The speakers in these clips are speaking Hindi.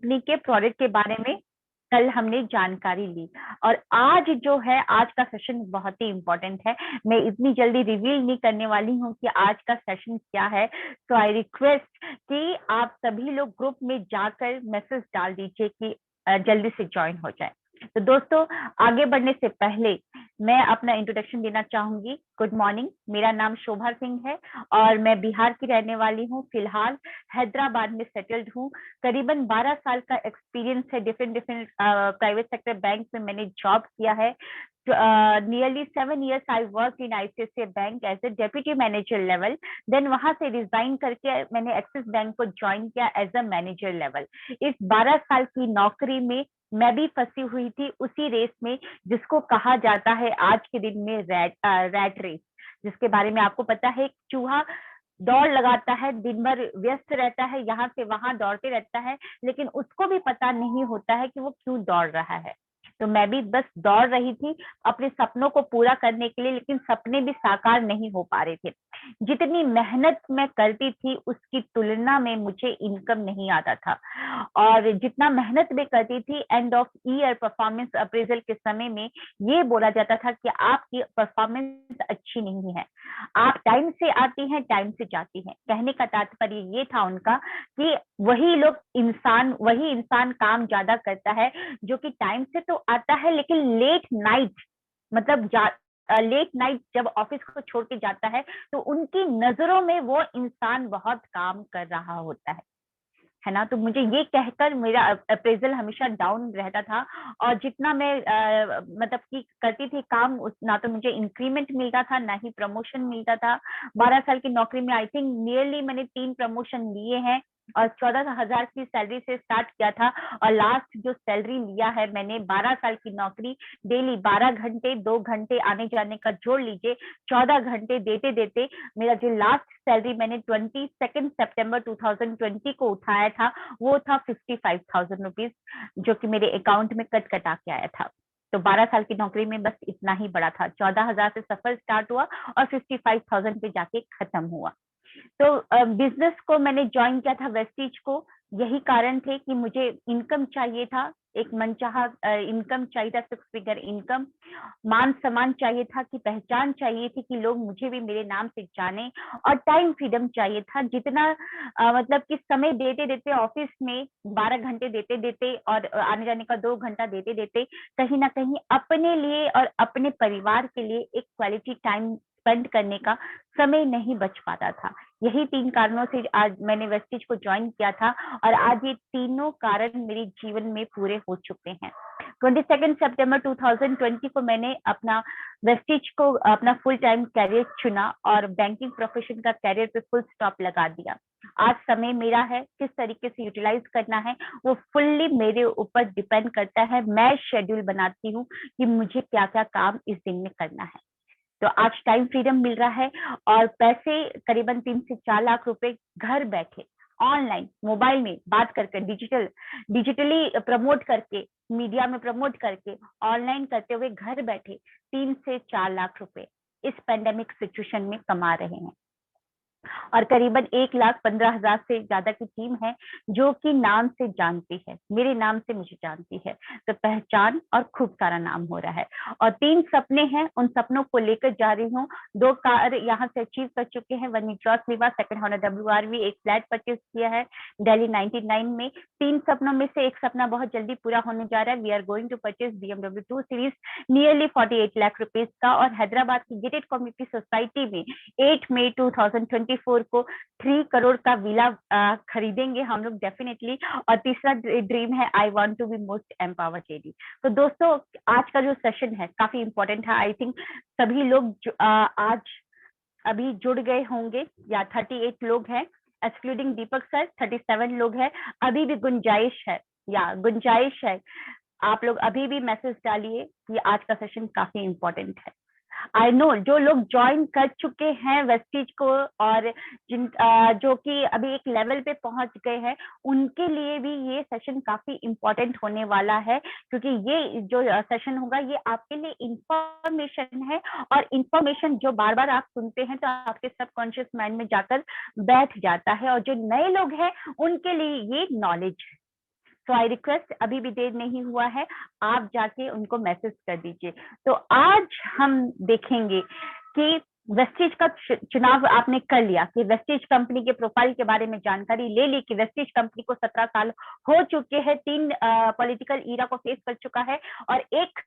कंपनी के प्रोडक्ट के बारे में कल हमने जानकारी ली। और आज जो है, आज का सेशन बहुत ही इंपॉर्टेंट है। मैं इतनी जल्दी रिवील नहीं करने वाली हूँ कि आज का सेशन क्या है। तो आई रिक्वेस्ट कि आप सभी लोग ग्रुप में जाकर मैसेज डाल दीजिए कि जल्दी से ज्वाइन हो जाए। तो दोस्तों, आगे बढ़ने से पहले मैं अपना इंट्रोडक्शन देना चाहूंगी। गुड मॉर्निंग, मेरा नाम शोभा सिंह है और मैं बिहार की रहने वाली हूँ। फिलहाल हैदराबाद में सेटल्ड हूँ। करीबन 12 साल का एक्सपीरियंस है। डिफरेंट प्राइवेट सेक्टर बैंक में मैंने जॉब किया है। Nearly 7 years I worked in ICICI Bank as a deputy manager level. Then वहां से रिजाइन करके मैंने एक्सिस बैंक को ज्वाइन किया एज अ मैनेजर लेवल। इस 12 साल की नौकरी में मैं भी फंसी हुई थी उसी रेस में, जिसको कहा जाता है आज के दिन में रैट रेस, जिसके बारे में आपको पता है। चूहा दौड़ लगाता है, दिन भर व्यस्त रहता है, यहाँ से वहां दौड़ते रहता है, लेकिन उसको भी पता नहीं होता है कि वो क्यों दौड़ रहा है। तो मैं भी बस दौड़ रही थी अपने सपनों को पूरा करने के लिए, लेकिन सपने भी साकार नहीं हो पा रहे थे। जितनी मेहनत मैं करती थी उसकी तुलना में मुझे इनकम नहीं आता था। और जितना मेहनत मैं करती थी, end of year performance appraisal के समय में ये बोला जाता था कि आपकी परफॉर्मेंस अच्छी नहीं है, आप टाइम से आती हैं, टाइम से जाती हैं। कहने का तात्पर्य ये था उनका कि वही इंसान काम ज्यादा करता है जो कि टाइम से तो आता है, लेकिन लेट नाइट, मतलब लेट नाइट जब ऑफिस को छोड़ के जाता है, तो उनकी नजरों में वो इंसान बहुत काम कर रहा होता है ना। तो मुझे ये कहकर मेरा अप्रेजल हमेशा डाउन रहता था। और जितना मैं मतलब कि करती थी काम, ना तो मुझे इंक्रीमेंट मिलता था, ना ही प्रमोशन मिलता था। 12 साल की नौकरी में आई थिंक नियरली मैंने 3 प्रमोशन लिए हैं और 14,000 की सैलरी से स्टार्ट किया था। और लास्ट जो सैलरी लिया है मैंने, 12 साल की नौकरी, डेली 12 घंटे 2 घंटे आने जाने का जोड़ लीजिए, 14 घंटे देते देते मेरा जो लास्ट सैलरी मैंने 22 सितंबर 2020 को उठाया था, वो था 55,000 रुपीज, जो कि मेरे अकाउंट में कटा के आया था। तो 12 साल की नौकरी में बस इतना ही बड़ा था। 14,000 से सफर स्टार्ट हुआ और 55,000 पे जाके खत्म हुआ। तो बिजनेस को मैंने ज्वाइन किया था, वेस्टीज को, यही कारण थे कि मुझे इनकम चाहिए था, एक मनचाहा इनकम चाहिए था, 6 फिगर इनकम, मान सम्मान चाहिए था, कि पहचान चाहिए थी कि लोग मुझे भी मेरे नाम से जाने, और टाइम फ्रीडम चाहिए था। जितना मतलब कि समय देते देते ऑफिस में 12 घंटे देते देते और आने जाने का 2 घंटा देते देते, कहीं ना कहीं अपने लिए और अपने परिवार के लिए एक क्वालिटी टाइम स्पेंड करने का समय नहीं बच पाता था। यही 3 कारणों से आज मैंने वेस्टिज को ज्वाइन किया था, और आज ये तीनों कारण मेरे जीवन में पूरे हो चुके हैं। 22 सितंबर 2020 को मैंने अपना वेस्टिज को अपना फुल टाइम कैरियर चुना और बैंकिंग प्रोफेशन का कैरियर पे फुल स्टॉप लगा दिया। आज समय मेरा है, किस तरीके से यूटिलाइज करना है वो फुल्ली मेरे ऊपर डिपेंड करता है। मैं शेड्यूल बनाती हूँ कि मुझे क्या क्या काम इस दिन में करना है। तो आज टाइम फ्रीडम मिल रहा है और पैसे करीबन 3 से 4 लाख रुपए घर बैठे ऑनलाइन मोबाइल में बात करके, डिजिटली प्रमोट करके, मीडिया में प्रमोट करके, ऑनलाइन करते हुए घर बैठे 3 से 4 लाख रुपए इस पेंडेमिक सिचुएशन में कमा रहे हैं। और करीबन 1,15,000 से ज्यादा की टीम है जो कि नाम से जानती है, मेरे नाम से मुझे जानती है। तो पहचान और खूब सारा नाम हो रहा है। और 3 सपने हैं, उन सपनों को लेकर जा रही हूँ। 2 कार यहाँ से अचीव कर चुके हैं, 1 क्रॉस लिवा, सेकंड हॉनर WRV, एक फ्लैट परचेज किया है दिल्ली 99 में। 3 सपनों में से एक सपना बहुत जल्दी पूरा होने जा रहा है। We are going to purchase BMW 2 series nearly 48 lakh rupees का। और हैदराबाद की गेटेड कम्युनिटी सोसाइटी में 8 मई 2024 को 3 करोड़ का विला खरीदेंगे हम लोग डेफिनेटली। और तीसरा ड्रीम है, I want to be most empowered lady. तो दोस्तों, आज का जो सेशन है काफी इंपॉर्टेंट है। आई थिंक सभी लोग आज अभी जुड़ गए होंगे, या 38 लोग हैं एक्सक्लूडिंग दीपक सर, 37 लोग हैं। अभी भी गुंजाइश है, आप लोग अभी भी मैसेज डालिए कि आज का सेशन काफी इंपॉर्टेंट है। आई नो जो लोग ज्वाइन कर चुके हैं वेस्टीज को, और जो कि अभी एक लेवल पे पहुंच गए हैं, उनके लिए भी ये सेशन काफी इंपॉर्टेंट होने वाला है। क्योंकि ये जो सेशन होगा ये आपके लिए इंफॉर्मेशन है, और इंफॉर्मेशन जो बार बार आप सुनते हैं तो आपके सबकॉन्शियस माइंड में जाकर बैठ जाता है। और जो नए लोग हैं उनके लिए ये नॉलेज है। सो आई रिक्वेस्ट, अभी भी देर नहीं हुआ है, आप जाके उनको मैसेज कर दीजिए। तो आज हम देखेंगे कि वेस्टेज का चुनाव आपने कर लिया, कि वेस्टेज कंपनी के प्रोफाइल के बारे में जानकारी ले ली, कि वेस्टेज कंपनी को 17 साल हो चुके हैं, 3 पॉलिटिकल ईरा को फेस कर चुका है, और एक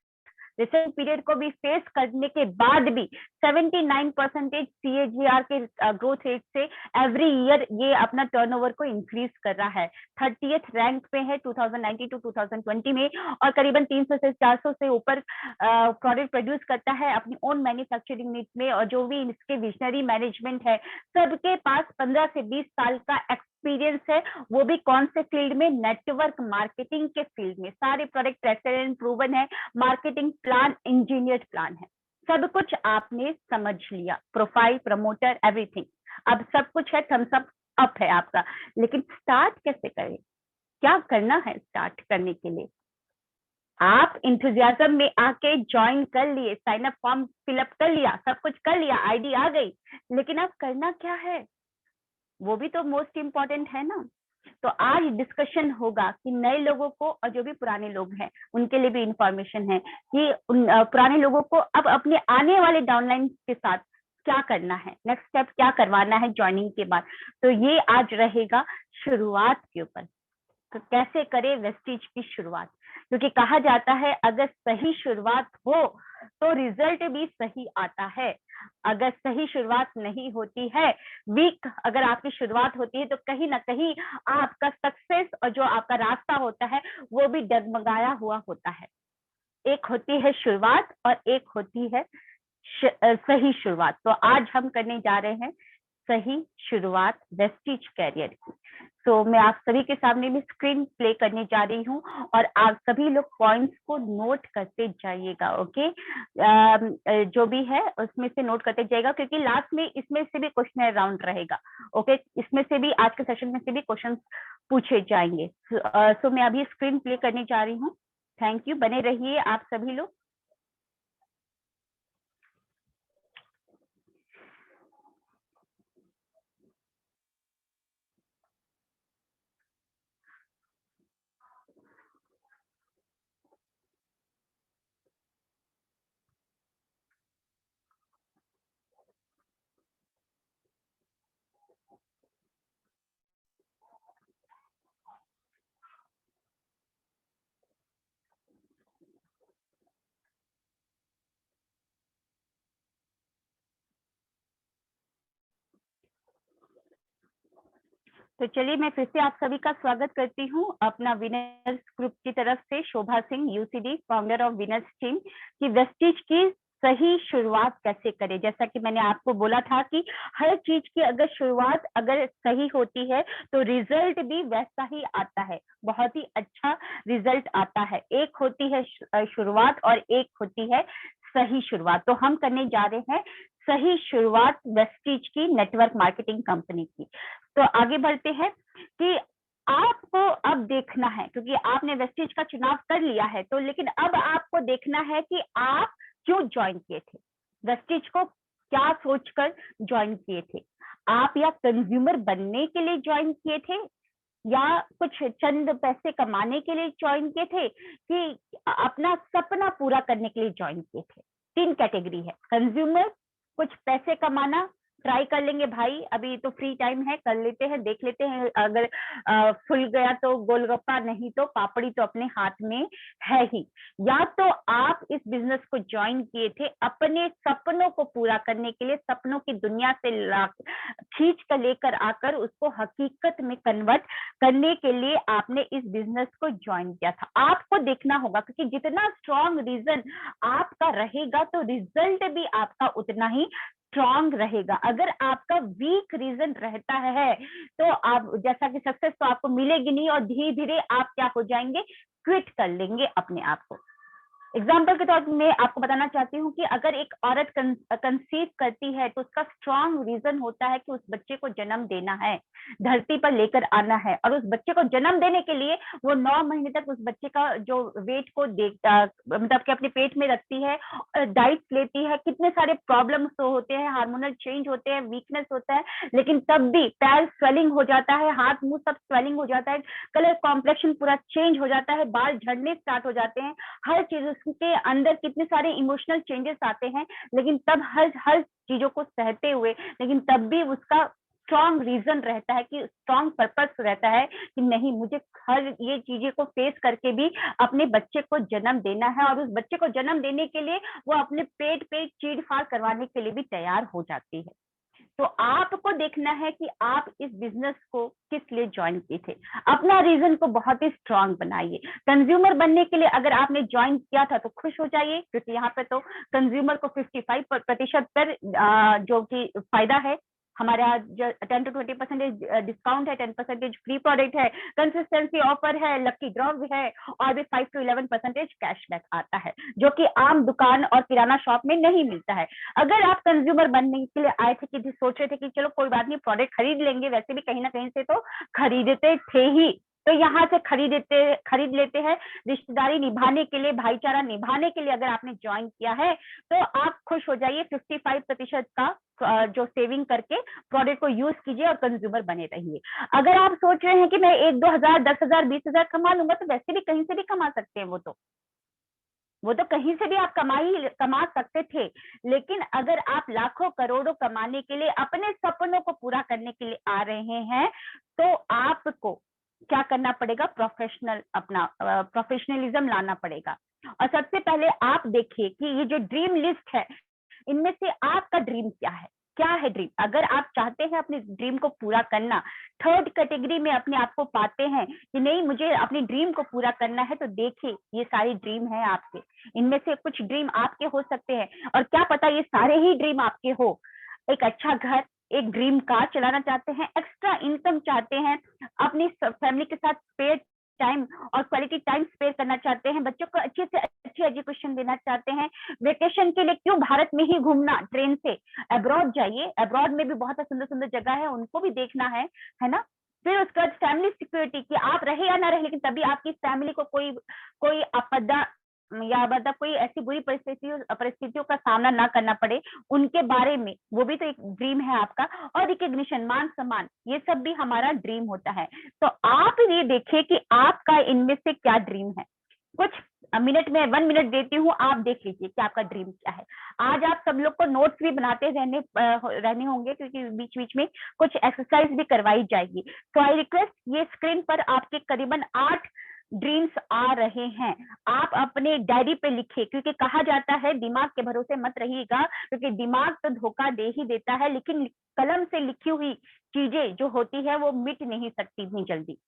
रिसेंट पीरियड को भी फेस करने के बाद भी 79% CAGR के ग्रोथ रेट से एवरी ईयर ये अपना टर्नओवर को इंक्रीज कर रहा है। 30th रैंक पे है 2019 टू 2020 में, और करीबन 300 से 400 से ऊपर प्रोडक्ट प्रोड्यूस करता है अपनी ओन मैन्युफैक्चरिंग यूनिट में। और जो भी इसके विजनरी मैनेजमेंट है, सबके पास 15 से 20 साल का एक्सपीरियंस है, वो भी कौन से फील्ड में, नेटवर्क मार्केटिंग के फील्ड में। सारे प्रोडक्ट टेस्टेड एंड प्रूवन है, मार्केटिंग प्लान इंजीनियर प्लान है, सब कुछ आपने समझ लिया, प्रोफाइल, प्रमोटर, एवरीथिंग। अब सब कुछ है, थम्स अप है आपका, लेकिन स्टार्ट कैसे करें, क्या करना है स्टार्ट करने के लिए? आप इंथुजियाज्म में आके ज्वाइन कर लिए, साइन अप फॉर्म फिलअप कर लिया, सब कुछ कर लिया, आईडी आ गई, लेकिन अब करना क्या है, वो भी तो मोस्ट इम्पोर्टेंट है ना। तो आज डिस्कशन होगा कि नए लोगों को और जो भी पुराने लोग हैं उनके लिए भी इंफॉर्मेशन है कि पुराने लोगों को अब अपने आने वाले डाउनलाइन के साथ क्या करना है, नेक्स्ट स्टेप क्या करवाना है ज्वाइनिंग के बाद। तो ये आज रहेगा शुरुआत के ऊपर, तो कैसे करें वेस्टेज की शुरुआत, क्योंकि कहा जाता है अगर सही शुरुआत हो तो रिजल्ट भी सही आता है। अगर सही शुरुआत नहीं होती है, वीक अगर आपकी शुरुआत होती है, तो कहीं ना कहीं आपका सक्सेस और जो आपका रास्ता होता है वो भी डगमगाया हुआ होता है। एक होती है शुरुआत और एक होती है सही शुरुआत। तो आज हम करने जा रहे हैं सही शुरुआत वेस्टेज कैरियर की। तो मैं आप सभी के सामने भी स्क्रीन प्ले करने जा रही हूँ, और आप सभी लोग पॉइंट्स को नोट करते जाइएगा। ओके, जो भी है उसमें से नोट करते जाइएगा, क्योंकि लास्ट में इसमें से भी क्वेश्चन राउंड रहेगा। ओके, इसमें से भी आज के सेशन में से भी क्वेश्चन पूछे जाएंगे। सो मैं अभी स्क्रीन प्ले करने जा रही हूँ। थैंक यू, बने रहिए आप सभी लोग। तो चलिए मैं फिर से आप सभी का स्वागत करती हूँ अपना विनर्स ग्रुप की तरफ से, Shobha Singh, UCD, founder of winners team, कि वेस्टेज की सही शुरुआत कैसे करें। जैसा कि मैंने आपको बोला था कि हर चीज की अगर शुरुआत अगर सही होती है तो रिजल्ट भी वैसा ही आता है, बहुत ही अच्छा रिजल्ट आता है। एक होती है शुरुआत और एक होती है सही शुरुआत। तो हम करने जा रहे हैं सही शुरुआत वेस्टेज की नेटवर्क मार्केटिंग कंपनी की। तो आगे बढ़ते हैं कि आपको अब देखना है, क्योंकि आपने वेस्टेज का चुनाव कर लिया है, तो लेकिन अब आपको देखना है कि आप क्यों ज्वाइन किए थे, वेस्टेज को क्या सोचकर ज्वाइन किए थे। आप या कंज्यूमर बनने के लिए ज्वाइन किए थे, या कुछ चंद पैसे कमाने के लिए ज्वाइन किए थे, कि अपना सपना पूरा करने के लिए ज्वाइन किए थे। 3 कैटेगरी है। कंज्यूमर, कुछ पैसे कमाना, ट्राई कर लेंगे भाई, अभी तो फ्री टाइम है, कर लेते हैं, देख लेते हैं, अगर फुल गया तो गोलगप्पा, नहीं तो पापड़ी तो अपने हाथ में है ही। या तो आप इस बिजनेस को ज्वाइन किए थे अपने सपनों को पूरा करने के लिए, सपनों की दुनिया से खींच कर लेकर आकर उसको हकीकत में कन्वर्ट करने के लिए आपने इस बिजनेस को ज्वाइन किया था। आपको देखना होगा, क्योंकि जितना स्ट्रॉन्ग रीजन आपका रहेगा तो रिजल्ट भी आपका उतना ही स्ट्रॉन्ग रहेगा। अगर आपका वीक रीजन रहता है तो आप जैसा कि सक्सेस तो आपको मिलेगी नहीं, और धीरे धीरे आप क्या हो जाएंगे, क्विट कर लेंगे अपने आप को। एग्जाम्पल के तौर पर मैं आपको बताना चाहती हूँ कि अगर एक औरत कंसीव करती है तो उसका स्ट्रांग रीजन होता है कि उस बच्चे को जन्म देना है, धरती पर लेकर आना है, और उस बच्चे को जन्म देने के लिए वो 9 महीने तक उस बच्चे का जो वेट को मतलब कि अपने पेट में रखती है, डाइट लेती है, कितने सारे प्रॉब्लम्स तो होते हैं, हार्मोनल चेंज होते हैं, वीकनेस होता है, लेकिन तब भी पैर स्वेलिंग हो जाता है, हाथ मुंह सब स्वेलिंग हो जाता है, कलर कॉम्प्लेक्शन पूरा चेंज हो जाता है, बाल झड़ने स्टार्ट हो जाते हैं, हर चीज उसके अंदर कितने सारे इमोशनल चेंजेस आते हैं, लेकिन तब हर हर चीजों को सहते हुए, लेकिन तब भी उसका स्ट्रॉन्ग रीजन रहता है, कि स्ट्रॉन्ग पर्पस रहता है कि नहीं, मुझे हर ये चीजें को फेस करके भी अपने बच्चे को जन्म देना है, और उस बच्चे को जन्म देने के लिए वो अपने पेट पे चीड़ फाड़ करवाने के लिए भी तैयार हो जाती है। तो आपको देखना है कि आप इस बिजनेस को किस लिए ज्वाइन किए थे, अपना रीजन को बहुत ही स्ट्रांग बनाइए। कंज्यूमर बनने के लिए अगर आपने ज्वाइन किया था तो खुश हो जाइए, क्योंकि यहाँ पे तो कंज्यूमर को 55% पर जो कि फायदा है, हमारे यहाँ 10 to 20% डिस्काउंट है, 10% फ्री प्रोडक्ट है, कंसिस्टेंसी ऑफर है, लकी ड्रॉ है, और भी 5 to 11% कैशबैक आता है, जो कि आम दुकान और किराना शॉप में नहीं मिलता है। अगर आप कंज्यूमर बनने के लिए आए थे कि सोच रहे थे कि चलो कोई बात नहीं, प्रोडक्ट खरीद लेंगे, वैसे भी कहीं ना कहीं से तो खरीदते थे ही, तो यहाँ से खरीद लेते हैं, रिश्तेदारी निभाने के लिए, भाईचारा निभाने के लिए अगर आपने ज्वाइन किया है तो आप खुश हो जाइए। 55% का जो सेविंग करके प्रोडक्ट को यूज कीजिए और कंज्यूमर बने रहिए। अगर आप सोच रहे हैं कि मैं 1-2 हजार, 10 हजार, 20 हजार कमा लूंगा, तो वैसे भी कहीं से भी कमा सकते हैं, वो तो कहीं से भी आप कमा सकते थे, लेकिन अगर आप लाखों करोड़ों कमाने के लिए, अपने सपनों को पूरा करने के लिए आ रहे हैं, तो आपको क्या करना पड़ेगा, प्रोफेशनलिज्म लाना पड़ेगा। और सबसे पहले आप देखिए कि ये जो ड्रीम लिस्ट है, इनमें से आपका ड्रीम क्या है ड्रीम। अगर आप चाहते हैं अपने ड्रीम को पूरा करना, थर्ड कैटेगरी में अपने आप को पाते हैं कि नहीं, मुझे अपनी ड्रीम को पूरा करना है, तो देखिए ये सारे ड्रीम है आपके, इनमें से कुछ ड्रीम आपके हो सकते हैं, और क्या पता ये सारे ही ड्रीम आपके हो। एक अच्छा घर, एक ड्रीम कार चलाना चाहते हैं, एक्स्ट्रा इनकम चाहते हैं, अपनी फैमिली के साथ स्पेयर टाइम और क्वालिटी टाइम स्पेयर करना चाहते हैं, बच्चों को अच्छे से अच्छी एजुकेशन देना चाहते हैं, वेकेशन के लिए क्यों भारत में ही घूमना ट्रेन से, अब्रॉड जाइए, अब्रॉड में भी बहुत सुंदर सुंदर जगह है, उनको भी देखना है ना। फिर उसके बाद फैमिली सिक्योरिटी, कि आप रहे या ना रहे, लेकिन तभी आपकी फैमिली को कोई आपदा या मतलब कोई ऐसी बुरी परिस्थितियों का सामना ना करना पड़े, उनके बारे में, वो भी तो एक ड्रीम है आपका। और रिकग्निशन, मान सम्मान, ये सब भी हमारा ड्रीम होता है। तो आप ये देखिए कि आपका इनमें से क्या ड्रीम है। कुछ मिनट में 1 मिनट देती हूँ, आप देख लीजिए कि आपका ड्रीम क्या है। आज आप सब लोग को नोट्स भी बनाते रहने होंगे, क्योंकि बीच बीच में कुछ एक्सरसाइज भी करवाई जाएगी। तो आई रिक्वेस्ट, ये स्क्रीन पर आपके करीबन 8 ड्रीम्स आ रहे हैं, आप अपने डायरी पे लिखिए, क्योंकि कहा जाता है दिमाग के भरोसे मत रहिएगा, क्योंकि दिमाग तो धोखा दे ही देता है, लेकिन कलम से लिखी हुई चीजें जो होती है वो मिट नहीं सकती इतनी जल्दी।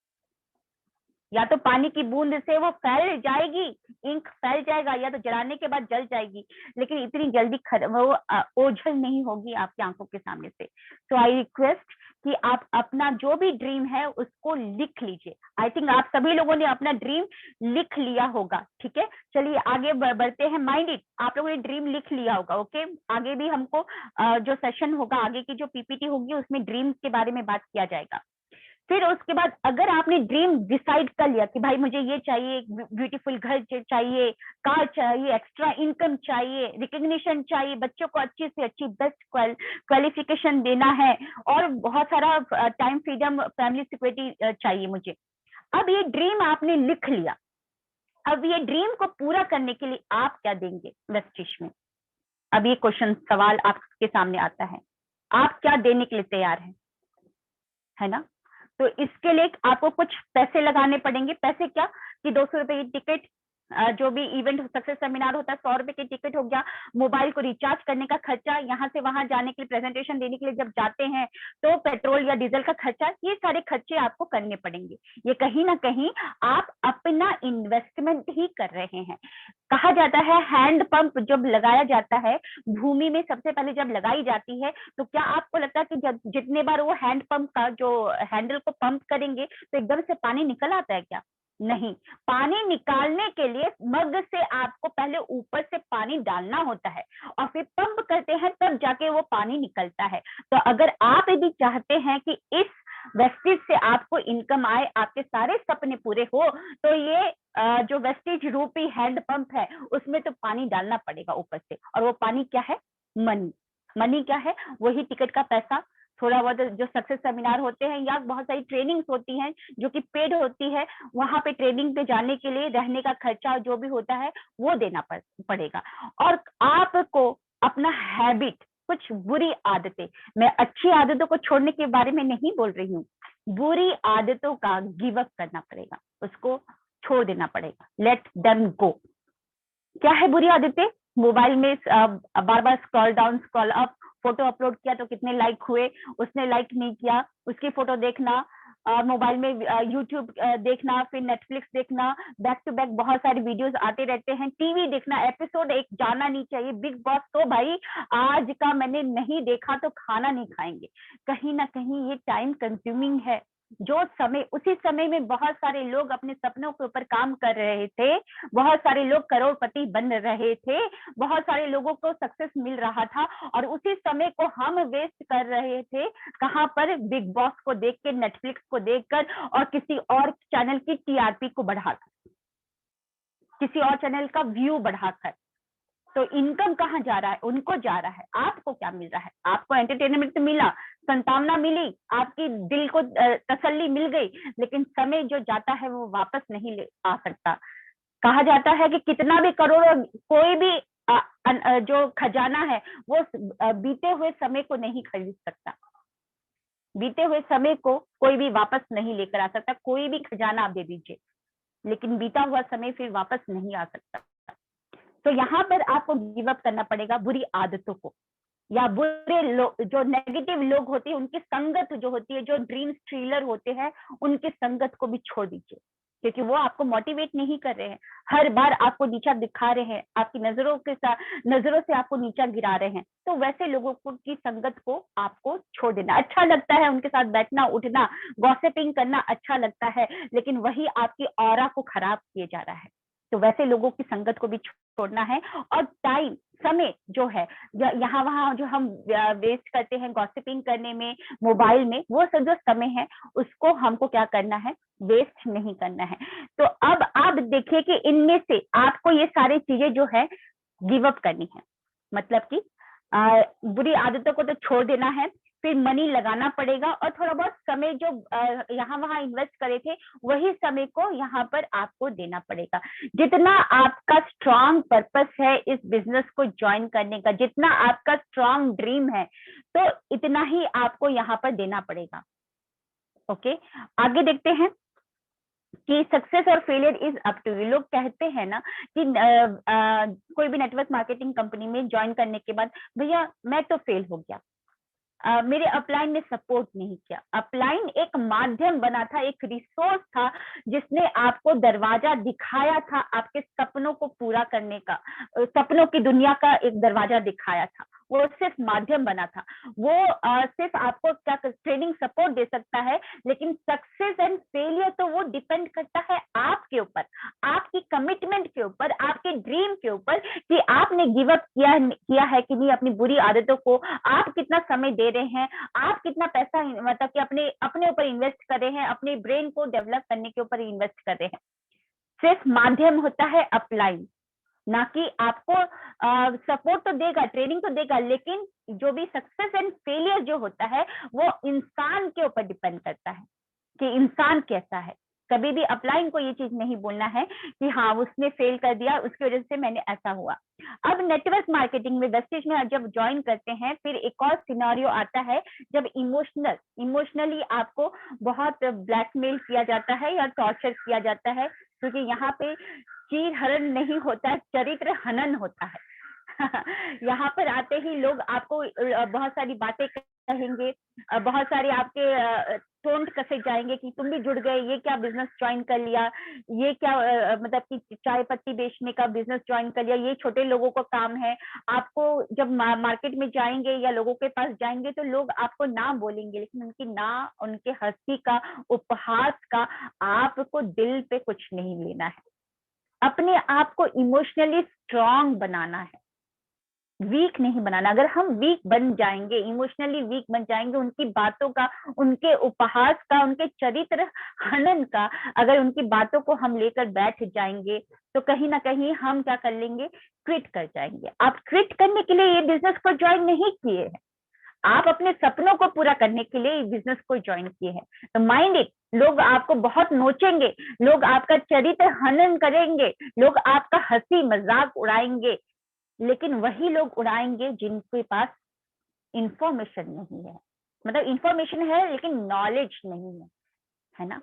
या तो पानी की बूंद से वो फैल जाएगी, इंक फैल जाएगा, या तो जलाने के बाद जल जाएगी, लेकिन इतनी जल्दी वो ओझल नहीं होगी आपकी आंखों के सामने से। सो आई रिक्वेस्ट कि आप अपना जो भी ड्रीम है उसको लिख लीजिए। आई थिंक आप सभी लोगों ने अपना ड्रीम लिख लिया होगा, ठीक है। चलिए आगे बढ़ते हैं। माइंड इट, आप लोगों ने ड्रीम लिख लिया होगा, ओके। आगे भी हमको जो सेशन होगा, आगे की जो पीपीटी होगी, उसमें ड्रीम के बारे में बात किया जाएगा। फिर उसके बाद अगर आपने ड्रीम डिसाइड कर लिया कि भाई मुझे ये चाहिए, ब्यूटीफुल घर चाहिए, कार चाहिए, एक्स्ट्रा इनकम चाहिए, रिकग्निशन चाहिए, बच्चों को अच्छी से अच्छी बेस्ट क्वालिफिकेशन देना है, और बहुत सारा टाइम फ्रीडम, फैमिली सिक्योरिटी चाहिए मुझे। अब ये ड्रीम आपने लिख लिया, अब ये ड्रीम को पूरा करने के लिए आप क्या देंगे वेस्टिज में। अब ये क्वेश्चन, सवाल आपके सामने आता है, आप क्या देने के लिए तैयार हैं, है ना। तो इसके लिए आपको कुछ पैसे लगाने पड़ेंगे। पैसे क्या, कि 200 रुपए की टिकट, जो भी इवेंट सक्सेस सेमिनार होता है 100 रुपए की टिकट हो गया, मोबाइल को रिचार्ज करने का खर्चा, यहाँ से वहां जाने के लिए, प्रेजेंटेशन देने के लिए जब जाते हैं तो पेट्रोल या डीजल का खर्चा, ये सारे खर्चे आपको करने पड़ेंगे। ये कहीं ना कहीं आप अपना इन्वेस्टमेंट ही कर रहे हैं। कहा जाता है हैंड पंप जब लगाया जाता है भूमि में, सबसे पहले जब लगाई जाती है, तो क्या आपको लगता है कि जब जितने बार वो हैंड पंप का जो हैंडल को पंप करेंगे तो एकदम से पानी निकल आता है क्या? नहीं, पानी निकालने के लिए मग से आपको पहले ऊपर से पानी डालना होता है और फिर पंप करते हैं, तब जाके वो पानी निकलता है। तो अगर आप यदि चाहते हैं कि इस वेस्टेज से आपको इनकम आए, आपके सारे सपने पूरे हो, तो ये जो वेस्टेज रूपी हैंड पंप है उसमें तो पानी डालना पड़ेगा ऊपर से। और वो पानी क्या है? मनी। मनी क्या है? वही टिकट का पैसा, थोड़ा बहुत जो सक्सेस सेमिनार होते हैं या बहुत सारी ट्रेनिंग्स होती हैं जो कि पेड होती है, वहां पे ट्रेनिंग पे जाने के लिए रहने का खर्चा जो भी होता है वो देना पड़ेगा। और आपको अपना हैबिट, कुछ बुरी आदतें, मैं अच्छी आदतों को छोड़ने के बारे में नहीं बोल रही हूँ, बुरी आदतों का गिव अप करना पड़ेगा, उसको छोड़ देना पड़ेगा, लेट देम गो। क्या है बुरी आदतें? मोबाइल में बार बार scroll down scroll up, photo upload किया तो कितने लाइक हुए, उसने लाइक नहीं किया, उसकी फोटो देखना, मोबाइल में यूट्यूब देखना, फिर नेटफ्लिक्स देखना, बैक टू बैक बहुत सारी वीडियोस आते रहते हैं, टीवी देखना, एपिसोड एक जाना नहीं चाहिए। बिग बॉस तो भाई आज का मैंने नहीं देखा तो खाना नहीं खाएंगे। कहीं ना कहीं ये टाइम कंज्यूमिंग है। जो समय, उसी समय में बहुत सारे लोग अपने सपनों के ऊपर काम कर रहे थे, बहुत सारे लोग करोड़पति बन रहे थे, बहुत सारे लोगों को सक्सेस मिल रहा था, और उसी समय को हम वेस्ट कर रहे थे कहां पर? बिग बॉस को देख के, नेटफ्लिक्स को देखकर, और किसी और चैनल की टीआरपी को बढ़ाकर, किसी और चैनल का व्यू बढ़ाकर। तो इनकम कहाँ जा रहा है? उनको जा रहा है। आपको क्या मिल रहा है? आपको एंटरटेनमेंट मिला, संतावना मिली, आपकी दिल को तसल्ली मिल गई, लेकिन समय जो जाता है वो वापस नहीं ले आ सकता। कहा जाता है कि कितना भी करो, कोई भी जो खजाना है वो बीते हुए समय को नहीं खरीद सकता। बीते हुए समय को कोई भी वापस नहीं लेकर आ सकता। कोई भी खजाना आप दे दीजिए, लेकिन बीता हुआ समय फिर वापस नहीं आ सकता। तो यहाँ पर आपको गिव अप करना पड़ेगा बुरी आदतों को, या बुरे लोग, जो नेगेटिव लोग होते हैं उनकी संगत जो होती है, जो ड्रीम स्टीलर होते हैं उनकी संगत को भी छोड़ दीजिए, क्योंकि वो आपको मोटिवेट नहीं कर रहे हैं, हर बार आपको नीचा दिखा रहे हैं, आपकी नजरों के साथ, नजरों से आपको नीचा गिरा रहे हैं। तो वैसे लोगों की संगत को आपको छोड़ देना। अच्छा लगता है उनके साथ बैठना उठना, गॉसिपिंग करना अच्छा लगता है, लेकिन वही आपकी ऑरा को खराब किए जा रहा है। तो वैसे लोगों की संगत को भी छोड़ना है। और टाइम, समय जो है यहाँ वहां जो हम वेस्ट करते हैं गॉसिपिंग करने में, मोबाइल में, वो सब जो समय है उसको हमको क्या करना है? वेस्ट नहीं करना है। तो अब आप देखिए कि इनमें से आपको ये सारी चीजें जो है गिव अप करनी है, मतलब कि बुरी आदतों को तो छोड़ देना है, फिर मनी लगाना पड़ेगा, और थोड़ा बहुत समय जो यहाँ वहां इन्वेस्ट करे थे वही समय को यहाँ पर आपको देना पड़ेगा। जितना आपका स्ट्रांग पर्पस है इस बिजनेस को ज्वाइन करने का, जितना आपका स्ट्रांग ड्रीम है, तो इतना ही आपको यहाँ पर देना पड़ेगा। ओके, आगे देखते हैं कि सक्सेस और failure is up to you. लोग कहते हैं ना कि कोई भी नेटवर्क मार्केटिंग कंपनी में ज्वाइन करने के बाद, भैया मैं तो फेल हो गया, मेरे अपलाइन ने सपोर्ट नहीं किया। अपलाइन एक माध्यम बना था, एक रिसोर्स था, जिसने आपको दरवाजा दिखाया था आपके सपनों को पूरा करने का, सपनों की दुनिया का एक दरवाजा दिखाया था। वो सिर्फ माध्यम बना था। वो सिर्फ आपको क्या ट्रेनिंग सपोर्ट दे सकता है, लेकिन सक्सेस एंड फेलियर तो वो डिपेंड करता है आपके ऊपर, आपकी कमिटमेंट के ऊपर, आपके ड्रीम के ऊपर, कि आपने गिव अप किया है कि नहीं अपनी बुरी आदतों को, आप कितना समय दे रहे हैं, आप कितना पैसा मतलब कि अपने ऊपर इन्वेस्ट कर रहे हैं, अपने ब्रेन को डेवलप करने के ऊपर इन्वेस्ट कर रहे हैं। सिर्फ माध्यम होता है अपलाइन, ना कि आपको सपोर्ट तो देगा, ट्रेनिंग तो देगा, लेकिन जो भी सक्सेस एंड फेलियर जो होता है वो इंसान के ऊपर डिपेंड करता है कि इंसान कैसा है। कभी भी अपलाइन को ये चीज नहीं बोलना है कि हाँ उसने फेल कर दिया उसकी वजह से मैंने ऐसा हुआ। अब नेटवर्क मार्केटिंग में, वेस्टेज में जब ज्वाइन करते हैं, फिर एक और सिनेरियो आता है जब इमोशनली आपको बहुत ब्लैकमेल किया जाता है या टॉर्चर किया जाता है, क्योंकि यहाँ पे चीर हरण नहीं होता है, चरित्र हनन होता है। यहाँ पर आते ही लोग आपको बहुत सारी बातें कहेंगे, बहुत सारे आपके टोंट कसे जाएंगे कि तुम भी जुड़ गए, ये क्या बिजनेस ज्वाइन कर लिया, ये क्या मतलब कि चाय पत्ती बेचने का बिजनेस ज्वाइन कर लिया, ये छोटे लोगों का काम है। आपको जब मार्केट में जाएंगे या लोगों के पास जाएंगे तो लोग आपको ना बोलेंगे, लेकिन उनकी ना, उनके हंसी का, उपहास का आपको दिल पे कुछ नहीं लेना है। अपने आप को इमोशनली स्ट्रांग बनाना है, वीक नहीं बनाना। अगर हम वीक बन जाएंगे, इमोशनली वीक बन जाएंगे, उनकी बातों का, उनके उपहास का, उनके चरित्र हनन का अगर उनकी बातों को हम लेकर बैठ जाएंगे तो कहीं ना कहीं हम क्या कर लेंगे, क्विट कर जाएंगे। आप क्विट करने के लिए ये बिजनेस को ज्वाइन नहीं किए हैं, आप अपने सपनों को पूरा करने के लिए बिजनेस को ज्वाइन किए हैं। तो माइंड इट, लोग आपको बहुत नोचेंगे, लोग आपका चरित्र हनन करेंगे, लोग आपका हंसी मजाक उड़ाएंगे, लेकिन वही लोग उड़ाएंगे जिनके पास इंफॉर्मेशन नहीं है। मतलब इंफॉर्मेशन है लेकिन नॉलेज नहीं है ना।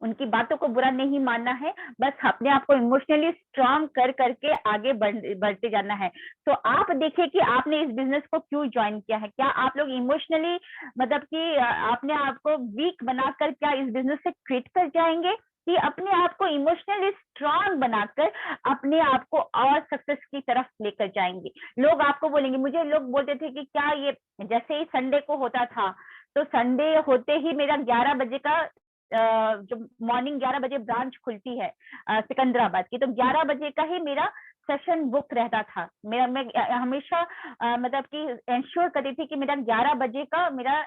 उनकी बातों को बुरा नहीं मानना है, बस अपने आप को इमोशनली स्ट्रांग कर करके आगे बढ़ते जाना है। तो आप देखिए कि आपने इस बिजनेस को क्यों ज्वाइन किया है। क्या आप लोग इमोशनली मतलब कि आपने आपको वीक बनाकर क्या इस बिजनेस से क्विट कर जाएंगे, कि अपने आप को इमोशनली स्ट्रांग बनाकर अपने आप को और सक्सेस की तरफ लेकर जाएंगे। लोग आपको बोलेंगे, मुझे लोग बोलते थे कि क्या ये, जैसे ही संडे को होता था तो संडे होते ही मेरा 11 बजे का जो मॉर्निंग 11 बजे ब्रांच खुलती है सिकंदराबाद की, तो 11 बजे का ही मेरा सेशन बुक रहता था। मैं हमेशा मतलब कि इंश्योर करती थी कि मेरा 11 बजे का मेरा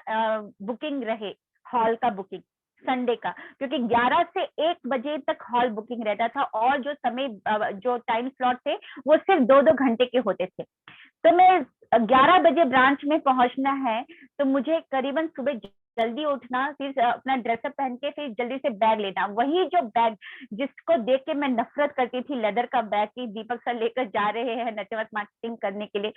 बुकिंग रहे, हॉल का बुकिंग संडे का, क्योंकि 11 से 1 बजे तक हॉल बुकिंग रहता था और जो समय जो टाइम स्लॉट थे वो सिर्फ 2-2 घंटे के होते थे। तो मैं 11 बजे ब्रांच में पहुंचना है तो मुझे करीबन सुबह जल्दी उठना, फिर अपना ड्रेसअप पहन के फिर जल्दी से बैग लेना। वही जो बैग जिसको देख के मैं नफरत करती थी, लेदर का बैग की दीपक सर लेकर जा रहे हैं नेटवर्क मार्केटिंग करने के लिए,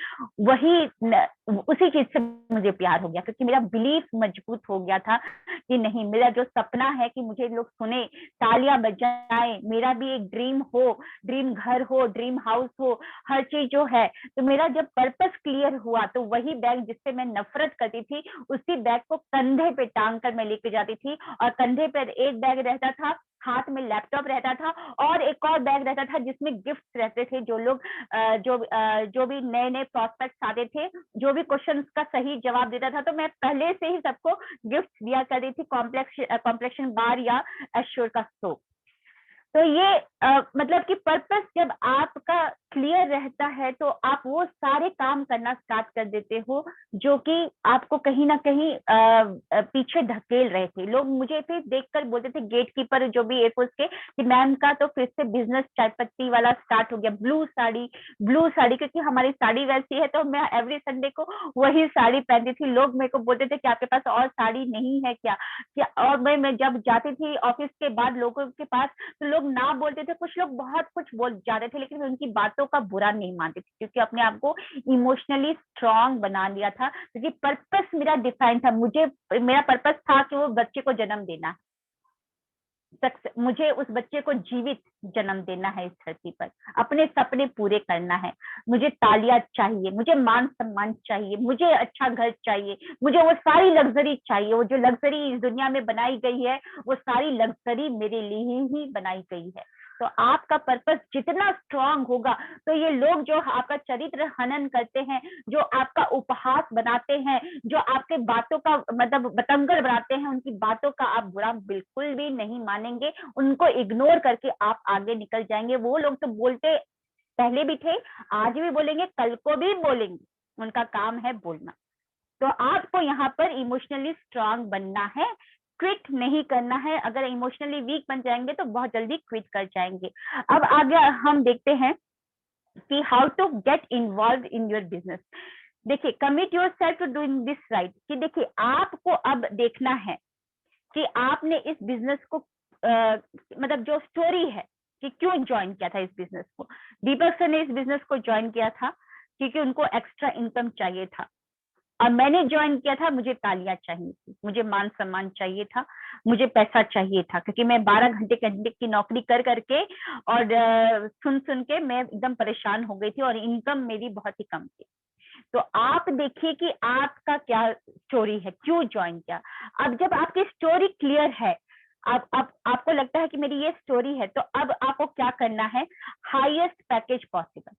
उसी चीज से मुझे प्यार हो गया, क्योंकि मेरा बिलीफ मजबूत हो गया था कि नहीं, मेरा जो सपना है कि मुझे लोग सुने, तालियां बजाएं, मेरा भी एक ड्रीम हो, ड्रीम घर हो, ड्रीम हाउस हो, हर चीज जो है। तो मेरा जब पर्पस क्लियर हुआ तो वही बैग जिससे मैं नफरत करती थी, उसी बैग को कंधे पे टांग कर मैं लेके जाती थी, और कंधे पर एक बैग रहता था, हाथ में लैपटॉप रहता था, और एक और बैग रहता था जिसमें गिफ्ट रहते थे। जो लोग जो भी नए नए प्रोस्पेक्ट्स आते थे, जो भी क्वेश्चन का सही जवाब देता था, तो मैं पहले से ही सबको गिफ्ट दिया करती थी, कॉम्प्लेक्शन बार या एश्योर का सोप। तो ये मतलब कि पर्पस जब आपका क्लियर रहता है तो आप वो सारे काम करना स्टार्ट कर देते हो जो कि आपको कहीं ना कहीं पीछे धकेल रहे थे। लोग मुझे फिर देखकर बोलते थे, गेट कीपर जो भी एयरफोर्स के, कि मैम का तो फिर से बिजनेस चाय पत्ती वाला स्टार्ट हो गया, ब्लू साड़ी, क्योंकि हमारी साड़ी वैसी है तो मैं एवरी संडे को वही साड़ी पहनती थी। लोग मेरे को बोलते थे कि आपके पास और साड़ी नहीं है क्या? और मैं जब जाती थी ऑफिस के बाद लोगों के पास, तो लोग ना बोलते थे, कुछ लोग बहुत कुछ बोल जाते थे, लेकिन उनकी बातों का बुरा नहीं मानते थे, क्योंकि अपने आप को इमोशनली स्ट्रांग बना लिया था। क्योंकि पर्पस मेरा डिफाइन था, मेरा पर्पस था कि वो बच्चे को जन्म देना, मुझे उस बच्चे को जीवित जन्म देना है इस धरती पर, अपने सपने पूरे करना है। मुझे तालियां चाहिए, मुझे मान सम्मान चाहिए, मुझे अच्छा घर चाहिए, मुझे वो सारी लग्जरी चाहिए। वो जो लग्जरी इस दुनिया में बनाई गई है, वो सारी लग्जरी मेरे लिए ही बनाई गई है। तो आपका पर्पस जितना स्ट्रांग होगा, तो ये लोग जो आपका चरित्र हनन करते हैं, जो आपका उपहास बनाते हैं, जो आपके बातों का मतलब बतंगड़ बनाते हैं, उनकी बातों का आप बुरा बिल्कुल भी नहीं मानेंगे, उनको इग्नोर करके आप आगे निकल जाएंगे। वो लोग तो बोलते पहले भी थे, आज भी बोलेंगे, कल को भी बोलेंगे, उनका काम है बोलना। तो आपको यहाँ पर इमोशनली स्ट्रांग बनना है, क्विट नहीं करना है। अगर इमोशनली वीक बन जाएंगे तो बहुत जल्दी क्विट कर जाएंगे। अब आगे हम देखते हैं कि how to get involve in your business. देखिए, commit yourself to doing this right, कि देखिए आपको अब देखना है कि आपने इस बिजनेस को मतलब जो स्टोरी है कि क्यों ज्वाइन किया था इस बिजनेस को। दीपक सर ने इस बिजनेस को ज्वाइन किया था क्योंकि उनको एक्स्ट्रा इनकम चाहिए था, और मैंने ज्वाइन किया था, मुझे तालियां चाहिए थी, मुझे मान सम्मान चाहिए था, मुझे पैसा चाहिए था, क्योंकि मैं 12 घंटे की नौकरी कर करके और सुन सुन के मैं एकदम परेशान हो गई थी और इनकम मेरी बहुत ही कम थी। तो आप देखिए कि आपका क्या स्टोरी है, क्यों ज्वाइन किया। अब जब आपकी स्टोरी क्लियर है, अब आपको लगता है कि मेरी ये स्टोरी है, तो अब आपको क्या करना है, हाईएस्ट पैकेज पॉसिबल।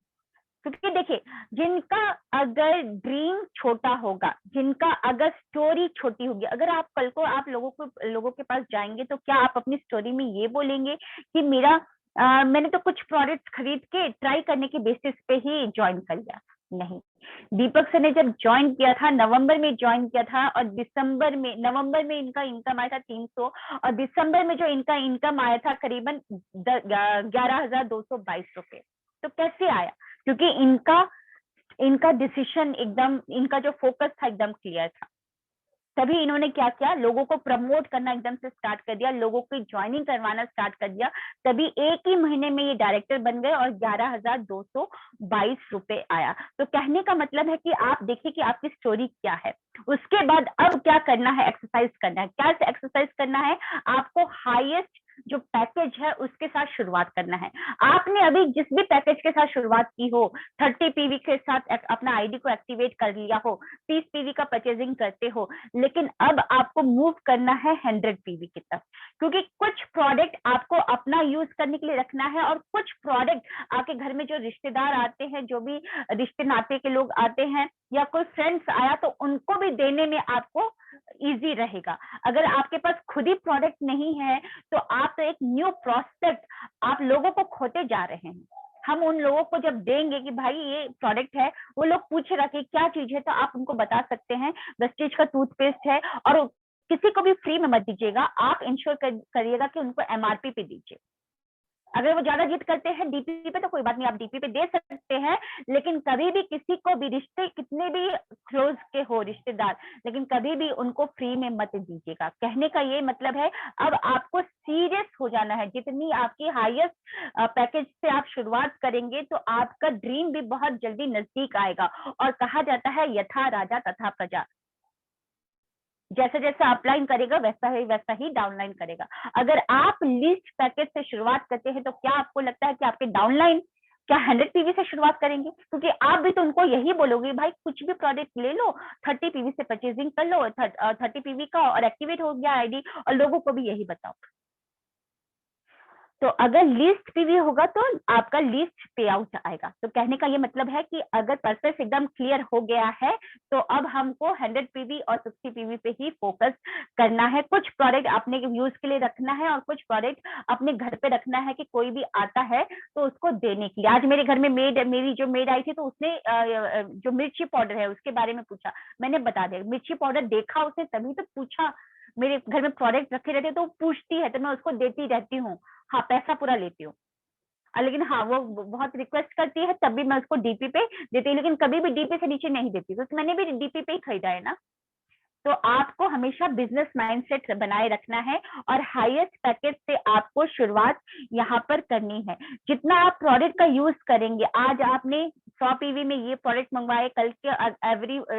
क्योंकि देखिए, जिनका अगर ड्रीम छोटा होगा, जिनका अगर स्टोरी छोटी होगी, अगर आप कल को आप लोगों के पास जाएंगे, तो क्या आप अपनी स्टोरी में ये बोलेंगे कि मैंने तो कुछ प्रोडक्ट्स खरीद के ट्राई करने के बेसिस पे ही ज्वाइन कर लिया? नहीं। दीपक सर ने जब ज्वाइन किया था, नवंबर में ज्वाइन किया था, और नवंबर में इनका इनकम आया था 300, और दिसंबर में जो इनका इनकम आया था करीबन 11,222 रुपए। तो कैसे आया? क्योंकि इनका डिसीजन एकदम, इनका जो फोकस था एकदम क्लियर था। तभी इन्होंने क्या किया, लोगों को प्रमोट करना एकदम से स्टार्ट कर दिया, लोगों की ज्वाइनिंग करवाना स्टार्ट कर दिया। तभी एक ही महीने में ये डायरेक्टर बन गए और 11,222 रुपए आया। तो कहने का मतलब है कि आप देखिए कि आपकी स्टोरी क्या है। उसके बाद अब क्या करना है, एक्सरसाइज करना है। क्या एक्सरसाइज करना है? आपको हाईएस्ट जो पैकेज है उसके साथ शुरुआत करना है। आपने अभी जिस भी पैकेज के साथ शुरुआत की हो, 30 पीवी के साथ अपना आईडी को एक्टिवेट कर लिया हो, 30 पीवी का परचेजिंग करते हो, लेकिन अब आपको मूव करना है 100 पीवी की तरफ। क्योंकि कुछ प्रोडक्ट आपको अपना यूज करने के लिए रखना है, और कुछ प्रोडक्ट आपके घर में जो रिश्तेदार आते हैं, जो भी रिश्ते नाते के लोग आते हैं, या कोई फ्रेंड्स आया, तो उनको भी देने में आपको इजी रहेगा। अगर आपके पास खुद ही प्रोडक्ट नहीं है, तो आप तो एक न्यू प्रोस्पेक्ट, आप लोगों को खोते जा रहे हैं। हम उन लोगों को जब देंगे कि भाई ये प्रोडक्ट है, वो लोग पूछेगा कि क्या चीज है, तो आप उनको बता सकते हैं वेस्टीज का टूथपेस्ट है, और किसी को भी फ्री में मत दीजिएगा, आप इंश्योर करिएगा कि उनको एमआरपी पे दीजिए। अगर वो ज्यादा जिद करते हैं डीपी पे, तो कोई बात नहीं, आप डीपी पे दे सकते हैं, लेकिन कभी भी किसी को भी, रिश्ते कितने भी क्लोज के हो रिश्तेदार, लेकिन कभी भी उनको फ्री में मत दीजिएगा। कहने का ये मतलब है, अब आपको सीरियस हो जाना है। जितनी आपकी हाईएस्ट पैकेज से आप शुरुआत करेंगे, तो आपका ड्रीम भी बहुत जल्दी नजदीक आएगा। और कहा जाता है यथा राजा तथा प्रजा, जैसे जैसे अपलाइन करेगा वैसा ही डाउनलाइन करेगा। अगर आप लीस्ट पैकेज से शुरुआत करते हैं, तो क्या आपको लगता है कि आपके डाउनलाइन क्या 100 पीवी से शुरुआत करेंगे? क्योंकि आप भी तो उनको यही बोलोगे, भाई कुछ भी प्रोडक्ट ले लो, 30 पीवी से परचेजिंग कर लो, 30 पीवी का, और एक्टिवेट हो गया आईडी, और लोगों को भी यही बताओ। तो अगर लीस्ट पीवी होगा, तो आपका लीस्ट पे आउट आएगा। तो कहने का ये मतलब है कि अगर पर्पस एकदम क्लियर हो गया है, तो अब हमको 100 पीवी और 60 पीवी पे ही फोकस करना है। कुछ प्रोडक्ट अपने यूज के लिए रखना है, और कुछ प्रोडक्ट अपने घर पे रखना है कि कोई भी आता है तो उसको देने के लिए। आज मेरे घर में मेरी जो मेड आई थी, तो उसने जो मिर्ची पाउडर है उसके बारे में पूछा, मैंने बता दिया। मिर्ची पाउडर देखा उसने, तभी तो पूछा। मेरे घर में प्रोडक्ट रखे रहते, तो पूछती है, तो मैं उसको देती रहती हूँ। हाँ, पैसा पूरा लेती हूँ, लेकिन हाँ, वो बहुत रिक्वेस्ट करती है, तब भी मैं उसको डीपी पे देती हूँ, लेकिन कभी भी डीपी से नीचे नहीं देती, क्योंकि मैंने भी डीपी पे ही खरीदा है ना। तो आपको हमेशा बिजनेस माइंडसेट बनाए रखना है, और हाईएस्ट पैकेज से आपको शुरुआत यहाँ पर करनी है। जितना आप प्रोडक्ट का यूज करेंगे, आज आपने 100 पीवी में ये प्रोडक्ट मंगवाए, कल के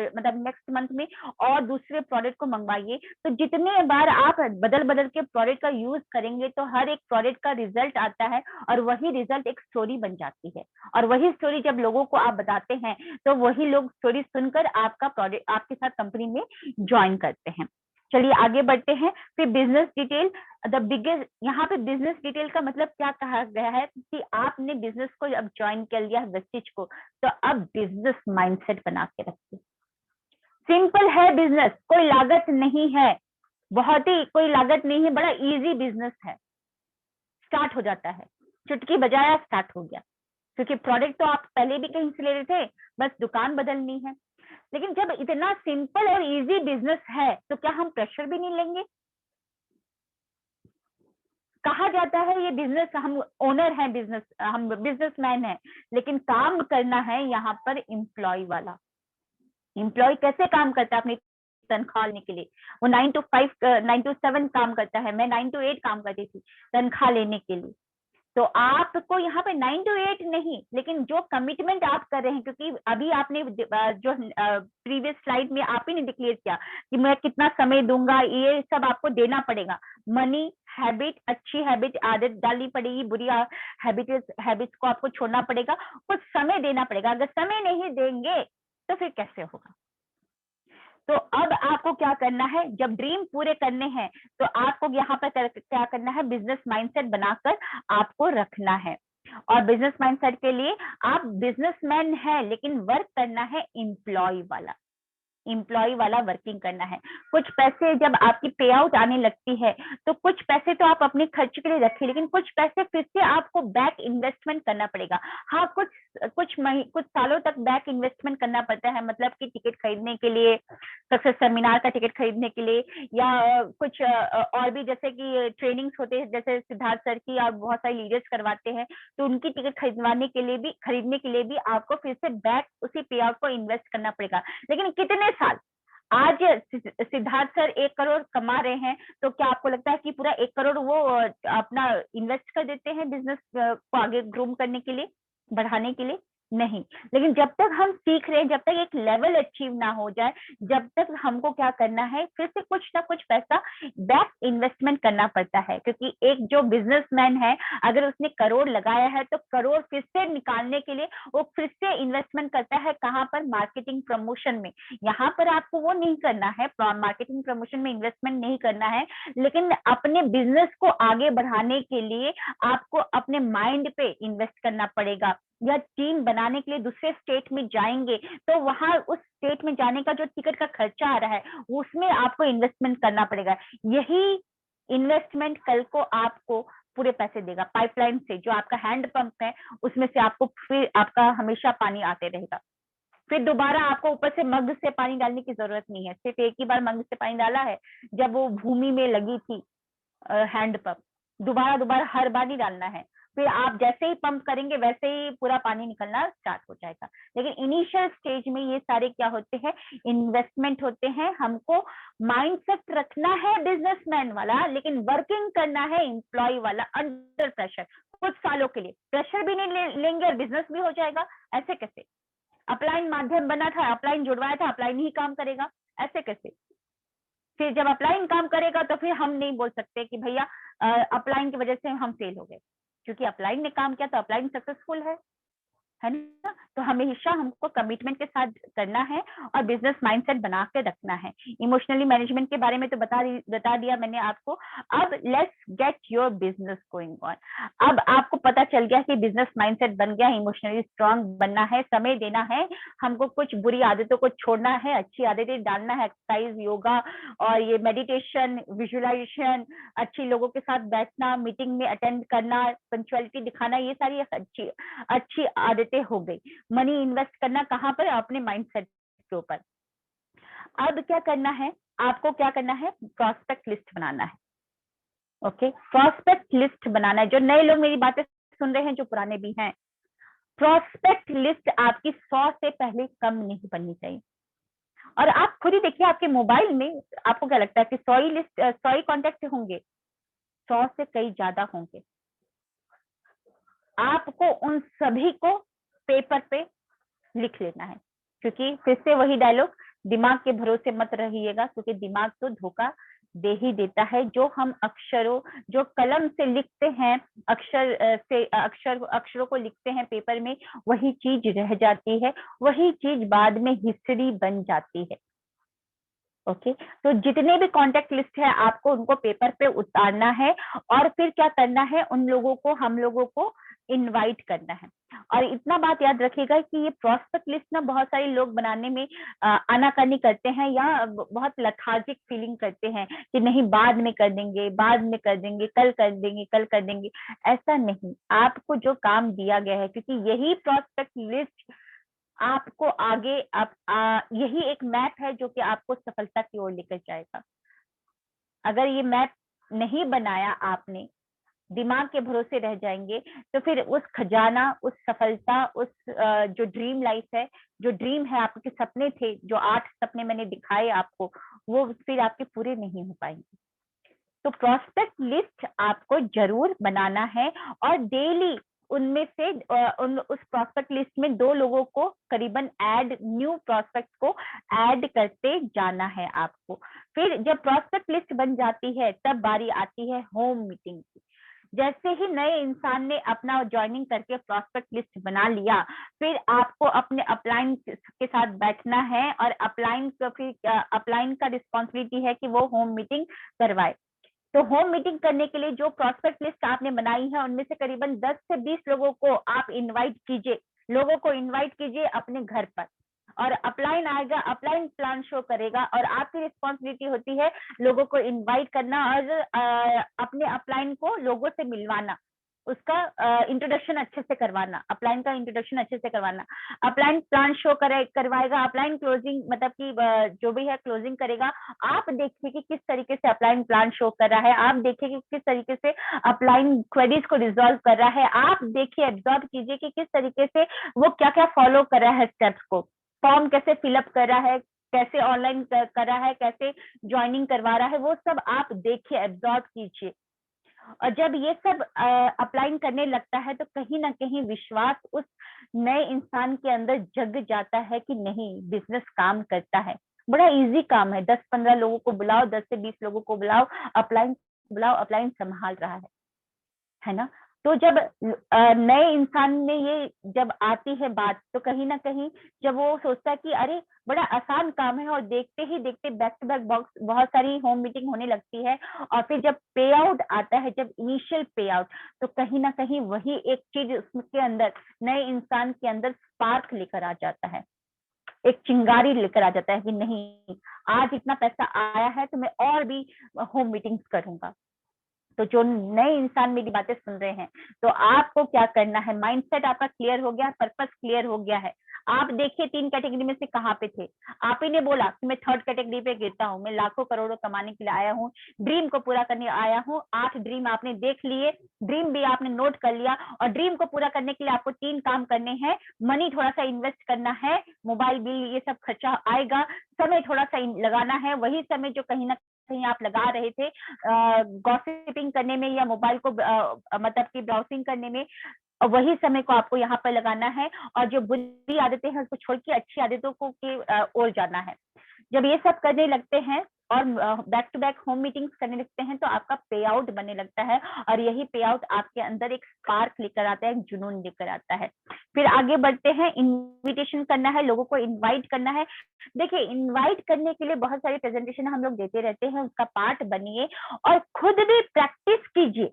मतलब नेक्स्ट मंथ में और दूसरे प्रोडक्ट को मंगवाइए। तो जितने बार आप बदल बदल के प्रोडक्ट का यूज करेंगे, तो हर एक प्रोडक्ट का रिजल्ट आता है, और वही रिजल्ट एक स्टोरी बन जाती है। और वही स्टोरी जब लोगों को आप बताते हैं, तो वही लोग स्टोरी सुनकर आपका प्रोडक्ट, आपके साथ कंपनी में ज्वाइन करते हैं। चलिए आगे बढ़ते हैं। फिर बिजनेस डिटेल, द बिगेस्ट, यहाँ पे बिजनेस डिटेल का मतलब क्या कहा गया है कि आपने बिजनेस को अब ज्वाइन कर लिया है वेस्टिज को, तो अब बिजनेस माइंडसेट बना के रखिए। सिंपल है बिजनेस, कोई लागत नहीं है, बहुत ही कोई लागत नहीं है, बड़ा इजी बिजनेस है। स्टार्ट हो जाता है, चुटकी बजाया स्टार्ट हो गया। क्योंकि प्रोडक्ट तो आप पहले भी कहीं से ले रहे थे, बस दुकान बदलनी है। लेकिन जब इतना सिंपल और इजी बिजनेस है, तो क्या हम प्रेशर भी नहीं लेंगे? कहा जाता है ये बिजनेस, हम ओनर हैं, बिजनेस, हम बिजनेसमैन हैं, लेकिन काम करना है यहाँ पर एम्प्लॉय वाला। एम्प्लॉय कैसे काम करता है अपनी तनख्वाह लेने के लिए? वो 9 to 5 9 to 7 काम करता है, मैं 9 to 8 काम करती थी तनख्वाह लेने के लिए। तो आपको यहाँ पे 9 to 8 नहीं, लेकिन जो कमिटमेंट आप कर रहे हैं, क्योंकि अभी आपने जो प्रीवियस स्लाइड में आप ही ने डिक्लेयर किया कि मैं कितना समय दूंगा, ये सब आपको देना पड़ेगा। मनी हैबिट, अच्छी हैबिट, आदत डालनी पड़ेगी, बुरी हैबिट्स को आपको छोड़ना पड़ेगा, कुछ समय देना पड़ेगा। अगर समय नहीं देंगे, तो फिर कैसे होगा? तो अब आपको क्या करना है, जब ड्रीम पूरे करने हैं तो आपको यहाँ पर क्या करना है, बिजनेस माइंडसेट बनाकर आपको रखना है। और बिजनेस माइंडसेट के लिए आप बिजनेसमैन है लेकिन वर्क करना है एम्प्लॉय वाला वर्किंग करना है। कुछ पैसे जब आपकी पे आउट आने लगती है तो कुछ पैसे तो आप अपने खर्च के लिए रखिए, लेकिन कुछ पैसे फिर से आपको बैक इन्वेस्टमेंट करना पड़ेगा। हाँ, कुछ सालों तक बैक इन्वेस्टमेंट करना पड़ता है, मतलब कि टिकट खरीदने के लिए, सक्सेस सेमिनार का टिकट खरीदने के लिए, या कुछ और भी जैसे कि ट्रेनिंग्स होते हैं, जैसे सिद्धार्थ सर की आप बहुत सारे लीडर्स करवाते हैं, तो उनकी टिकट खरीदने के लिए भी आपको फिर से बैक उसी पे आउट को इन्वेस्ट करना पड़ेगा। लेकिन कितने साल? आज सिद्धार्थ सर 1 करोड़ कमा रहे हैं, तो क्या आपको लगता है कि पूरा 1 करोड़ वो अपना इन्वेस्ट कर देते हैं बिजनेस को आगे ग्रूम करने के लिए, बढ़ाने के लिए? नहीं। लेकिन जब तक हम सीख रहे हैं, जब तक एक लेवल अचीव ना हो जाए, जब तक हमको क्या करना है, फिर से कुछ ना कुछ पैसा बैक इन्वेस्टमेंट करना पड़ता है। क्योंकि एक जो बिजनेसमैन है, अगर उसने करोड़ लगाया है तो करोड़ फिर से निकालने के लिए वो फिर से इन्वेस्टमेंट करता है। कहाँ पर? मार्केटिंग प्रमोशन में। यहाँ पर आपको वो नहीं करना है, मार्केटिंग प्रमोशन में इन्वेस्टमेंट नहीं करना है, लेकिन अपने बिजनेस को आगे बढ़ाने के लिए आपको अपने माइंड पे इन्वेस्ट करना पड़ेगा। या टीम बनाने के लिए दूसरे स्टेट में जाएंगे तो वहां उस स्टेट में जाने का जो टिकट का खर्चा आ रहा है उसमें आपको इन्वेस्टमेंट करना पड़ेगा। यही इन्वेस्टमेंट कल को आपको पूरे पैसे देगा। पाइपलाइन से जो आपका हैंड पंप है उसमें से आपको फिर आपका हमेशा पानी आते रहेगा। फिर दोबारा आपको ऊपर से मग से पानी डालने की जरूरत नहीं है। सिर्फ एक ही बार मग से पानी डाला है जब वो भूमि में लगी थी हैंड पंप, दोबारा दोबारा हर बार नहीं डालना है। फिर आप जैसे ही पंप करेंगे वैसे ही पूरा पानी निकलना स्टार्ट हो जाएगा। लेकिन इनिशियल स्टेज में ये सारे क्या होते हैं, इन्वेस्टमेंट होते हैं। हमको माइंडसेट रखना है बिजनेसमैन वाला, लेकिन वर्किंग करना है एम्प्लॉय वाला अंडर प्रेशर। कुछ सालों के लिए प्रेशर भी नहीं लेंगे और बिजनेस भी हो जाएगा। ऐसे कैसे? अपलाइन माध्यम बना था, अपलाइन जुड़वाया था, अपलाइन ही काम करेगा, ऐसे कैसे? फिर जब अपलाइन काम करेगा तो फिर हम नहीं बोल सकते कि भैया अपलाइन की वजह से हम फेल हो गए, क्योंकि अपलाइन ने काम किया तो अपलाइन सक्सेसफुल है ना। तो हमेशा हमको कमिटमेंट के साथ करना है और बिजनेस माइंडसेट बना के रखना है। इमोशनली मैनेजमेंट के बारे में तो बता दिया मैंने आपको। अब let's get your business going on. अब आपको पता चल गया कि बिजनेस माइंडसेट बन गया, इमोशनली स्ट्रांग बनना है, समय देना है, हमको कुछ बुरी आदतों को छोड़ना है, अच्छी आदतें डालना है, एक्सरसाइज, योगा और ये मेडिटेशन, विजुअलाइजेशन, अच्छी लोगों के साथ बैठना, मीटिंग में अटेंड करना, पंक्चुअलिटी दिखाना, ये सारी अच्छी अच्छी आदतें हो गई। मनी इन्वेस्ट करना कहाँ पर? अपने माइंडसेट के ऊपर। अब क्या करना है आपको? क्या करना है? प्रॉस्पेक्ट लिस्ट बनाना है। ओके, प्रॉस्पेक्ट लिस्ट बनाना है। जो नए लोग मेरी बातें सुन रहे हैं, जो पुराने भी हैं, प्रॉस्पेक्ट लिस्ट आपकी 100 से पहले कम नहीं बननी चाहिए। और आप खुद ही देखिए आपके मोबाइल में, आपको क्या लगता है कि 100 ही लिस्ट, 100 ही कॉन्टेक्ट होंगे? 100 से कई ज्यादा होंगे। आपको उन सभी को पेपर पे लिख लेना है। क्योंकि फिर से वही डायलॉग, दिमाग के भरोसे मत रहिएगा, क्योंकि दिमाग तो धोखा दे ही देता है। जो हम अक्षरों, जो कलम से लिखते हैं, अक्षरों को लिखते हैं पेपर में, वही चीज रह जाती है, वही चीज बाद में हिस्ट्री बन जाती है। ओके, तो जितने भी कॉन्टेक्ट लिस्ट है आपको उनको पेपर पे उतारना है और फिर क्या करना है, उन लोगों को, हम लोगों को इनवाइट करना है। और इतना बात याद रखिएगा कि ये प्रोस्पेक्ट लिस्ट ना बहुत सारे लोग बनाने में आनाकानी करते हैं या बहुत लथार्जिक फीलिंग करते हैं कि नहीं बाद में कर देंगे, बाद में कर देंगे, कल कर देंगे, कल कर देंगे। ऐसा नहीं, आपको जो काम दिया गया है, क्योंकि यही प्रोस्पेक्ट लिस्ट आपको आगे यही एक मैप है जो कि आपको सफलता की ओर लेकर जाएगा। अगर ये मैप नहीं बनाया आपने, दिमाग के भरोसे रह जाएंगे, तो फिर उस खजाना, उस सफलता, उस जो ड्रीम लाइफ है, जो ड्रीम है, आपके सपने थे, जो 8 सपने मैंने दिखाए आपको, वो फिर आपके पूरे नहीं हो पाएंगे। तो प्रोस्पेक्ट लिस्ट आपको जरूर बनाना है और डेली उनमें से उस प्रोस्पेक्ट लिस्ट में 2 लोगों को करीबन न्यू प्रोस्पेक्ट को ऐड करते जाना है आपको। फिर जब प्रोस्पेक्ट लिस्ट बन जाती है तब बारी आती है होम मीटिंग की। जैसे ही नए इंसान ने अपना ज्वाइनिंग करके प्रॉस्पेक्ट लिस्ट बना लिया, फिर आपको अपने अपलाइन के साथ बैठना है और अपलाइन का रिस्पॉन्सिबिलिटी है कि वो होम मीटिंग करवाए। तो होम मीटिंग करने के लिए जो प्रॉस्पेक्ट लिस्ट आपने बनाई है उनमें से करीबन 10 से 20 लोगों को आप इनवाइट कीजिए, अपने घर पर, और अपलाइन आएगा, अपलाइन प्लान शो करेगा, और आपकी रिस्पॉन्सिबिलिटी होती है लोगों को इनवाइट करना और अपने अपलाइन को लोगों से मिलवाना, उसका इंट्रोडक्शन अच्छे से करवाना, अपलाइन का इंट्रोडक्शन अच्छे से करवाना। अपलाइन प्लान शो करवाएगा, अपलाइन क्लोजिंग मतलब कि जो भी है क्लोजिंग करेगा। आप देखिए कि किस तरीके से अपलाइन प्लान शो कर रहा है, आप देखिए कि किस तरीके से अपलाइन क्वेरीज को रिजॉल्व कर रहा है, आप देखिए एब्जॉर्ब कीजिए कि किस तरीके से वो क्या क्या फॉलो कर रहा है स्टेप्स को, फॉर्म कैसे फिलअप कर रहा है, कैसे ऑनलाइन कर रहा है, कैसे ज्वाइनिंग करवा रहा है, वो सब आप देखिए, एब्जॉर्ब कीजिए। और जब ये सब अप्लाइन करने लगता है तो कहीं ना कहीं विश्वास उस नए इंसान के अंदर जग जाता है कि नहीं, बिजनेस काम करता है, बड़ा इजी काम है, 10-15 लोगों को बुलाओ, 10 से 20 लोगों को बुलाओ, अपलाइन संभाल रहा है ना। तो जब नए इंसान में ये जब आती है बात, तो कहीं ना कहीं जब वो सोचता है कि अरे बड़ा आसान काम है, और देखते ही देखते बैक टू बैक बॉक्स बहुत सारी होम मीटिंग होने लगती है, और फिर जब पे आउट आता है, जब इनिशियल पे आउट, तो कहीं ना कहीं वही एक चीज उसके अंदर, नए इंसान के अंदर स्पार्क लेकर आ जाता है, एक चिंगारी लेकर आ जाता है कि नहीं, आज इतना पैसा आया है तो मैं और भी होम मीटिंग्स करूंगा। तो जो नए इंसान मेरी बातें सुन रहे हैं, तो आपको क्या करना है, माइंडसेट आपका क्लियर हो गया, पर्पस क्लियर हो गया है। आप देखिए 3 कैटेगरी में से कहाँ पे थे। आप ही ने बोला कि मैं 3rd कैटेगरी पे गिरता हूँ, मैं लाखों करोड़ों कमाने के लिए आया हूँ, ड्रीम को पूरा करने आया हूँ। 8 ड्रीम आपने देख लिए, ड्रीम भी आपने नोट कर लिया, और ड्रीम को पूरा करने के लिए आपको 3 काम करने हैं। मनी थोड़ा सा इन्वेस्ट करना है, मोबाइल बिल ये सब खर्चा आएगा, समय थोड़ा सा लगाना है, वही समय जो कहीं ना कहीं आप लगा रहे थे गॉसिपिंग करने में या मोबाइल को मतलब कि ब्राउजिंग करने में, वही समय को आपको यहाँ पर लगाना है, और जो बुरी आदतें हैं उसको छोड़ के अच्छी आदतों को की ओर जाना है। जब ये सब करने लगते हैं और back to back home meetings करने लगते हैं, तो आपका पे आउट बनने लगता है, और यही पे आउट आपके अंदर एक स्पार्क लेकर आता है, एक जुनून लेकर आता है। फिर आगे बढ़ते हैं, इनविटेशन करना है, लोगों को इनवाइट करना है। देखिए, इनवाइट करने के लिए बहुत सारी प्रेजेंटेशन हम लोग देते रहते हैं, उसका पार्ट बनिए और खुद भी प्रैक्टिस कीजिए,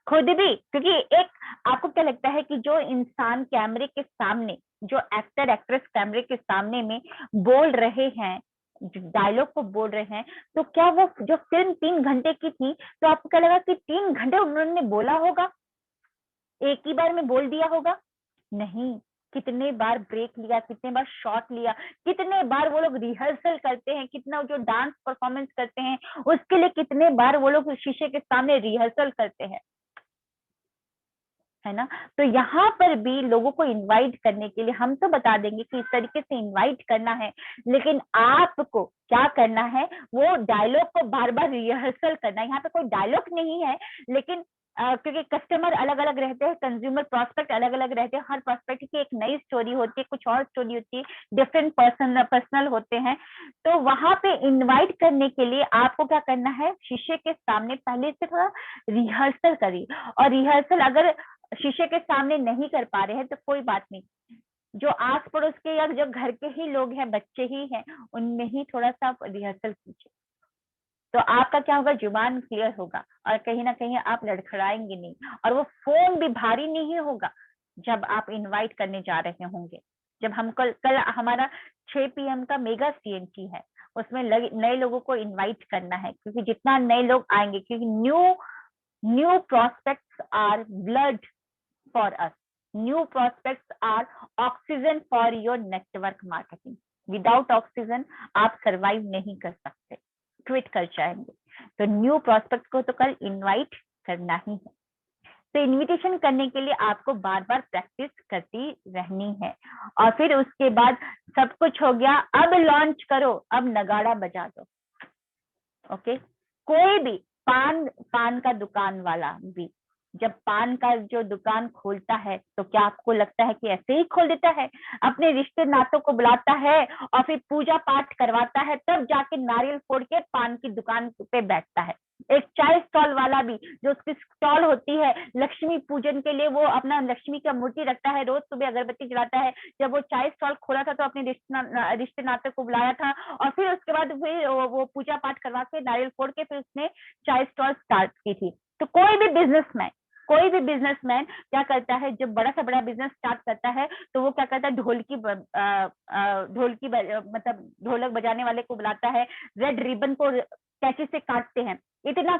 खुद भी, क्योंकि एक, आपको क्या लगता है कि जो इंसान कैमरे के सामने, जो एक्टर एक्ट्रेस कैमरे के सामने में बोल रहे हैं, डायलॉग को बोल रहे हैं, तो क्या वो जो फिल्म 3 घंटे की थी, तो आपको क्या लगा कि 3 घंटे उन्होंने बोला होगा, एक ही बार में बोल दिया होगा? नहीं, कितने बार ब्रेक लिया, कितने बार शॉट लिया, कितने बार वो लोग रिहर्सल करते हैं, कितना जो डांस परफॉर्मेंस करते हैं उसके लिए कितने बार वो लोग शीशे के सामने रिहर्सल करते हैं, है ना। तो यहाँ पर भी लोगों को इनवाइट करने के लिए हम तो बता देंगे कि इस तरीके से इनवाइट करना है, लेकिन आपको क्या करना है, वो डायलॉग को बार बार रिहर्सल करना है। यहाँ पे कोई डायलॉग नहीं है, लेकिन क्योंकि कस्टमर अलग अलग रहते हैं, कंज्यूमर प्रोस्पेक्ट अलग अलग रहते हैं, हर प्रोस्पेक्ट की एक नई स्टोरी होती है, कुछ और स्टोरी होती है, डिफरेंट पर्सनल होते हैं। तो वहां पे इनवाइट करने के लिए आपको क्या करना है, शीशे के सामने पहले से थोड़ा रिहर्सल करिए, और रिहर्सल अगर शीशे के सामने नहीं कर पा रहे हैं तो कोई बात नहीं, जो आस पड़ोस के या जो घर के ही लोग हैं, बच्चे ही हैं, उनमें ही थोड़ा सा रिहर्सल कीजिए, तो आपका क्या होगा, जुबान क्लियर होगा, और कहीं ना कहीं आप लड़खड़ाएंगे नहीं, और वो फोन भी भारी नहीं होगा जब आप इनवाइट करने जा रहे होंगे। जब हम कल हमारा 6 PM का मेगा CNT है, उसमें नए लोगों को इनवाइट करना है, क्योंकि जितना नए लोग आएंगे, क्योंकि new prospects are blood for us. New prospects are oxygen for your network marketing. Without oxygen आप सरवाइव नहीं कर सकते, क्विट कर जाएंगे। तो न्यू प्रोस्पेक्ट को तो कल इनवाइट करना ही है। तो इनविटेशन करने के लिए आपको बार बार प्रैक्टिस करती रहनी है, और फिर उसके बाद सब कुछ हो गया, अब लॉन्च करो, अब नगाड़ा बजा दो। ओके, कोई भी पान का दुकान वाला भी जब पान का जो दुकान खोलता है, तो क्या आपको लगता है कि ऐसे ही खोल देता है? अपने रिश्ते नातों को बुलाता है और फिर पूजा पाठ करवाता है, तब जाके नारियल फोड़ के पान की दुकान पे बैठता है। एक चाय स्टॉल वाला भी, जो उसकी स्टॉल होती है लक्ष्मी पूजन के लिए, वो अपना लक्ष्मी का मूर्ति रखता है, रोज सुबह अगरबत्ती जलाता है। जब वो चाय स्टॉल खोला था तो अपने रिश्ते नाते को बुलाया था, और फिर उसके बाद फिर वो पूजा पाठ करवा के नारियल फोड़ के फिर उसने चाय स्टॉल स्टार्ट की थी। तो कोई भी बिजनेसमैन क्या करता है, जब बड़ा से बड़ा बिजनेस स्टार्ट करता है तो वो क्या करता है, ढोलकी मतलब ढोलक बजाने वाले को बुलाता है, रेड रिबन को कैंची से काटते हैं, इतना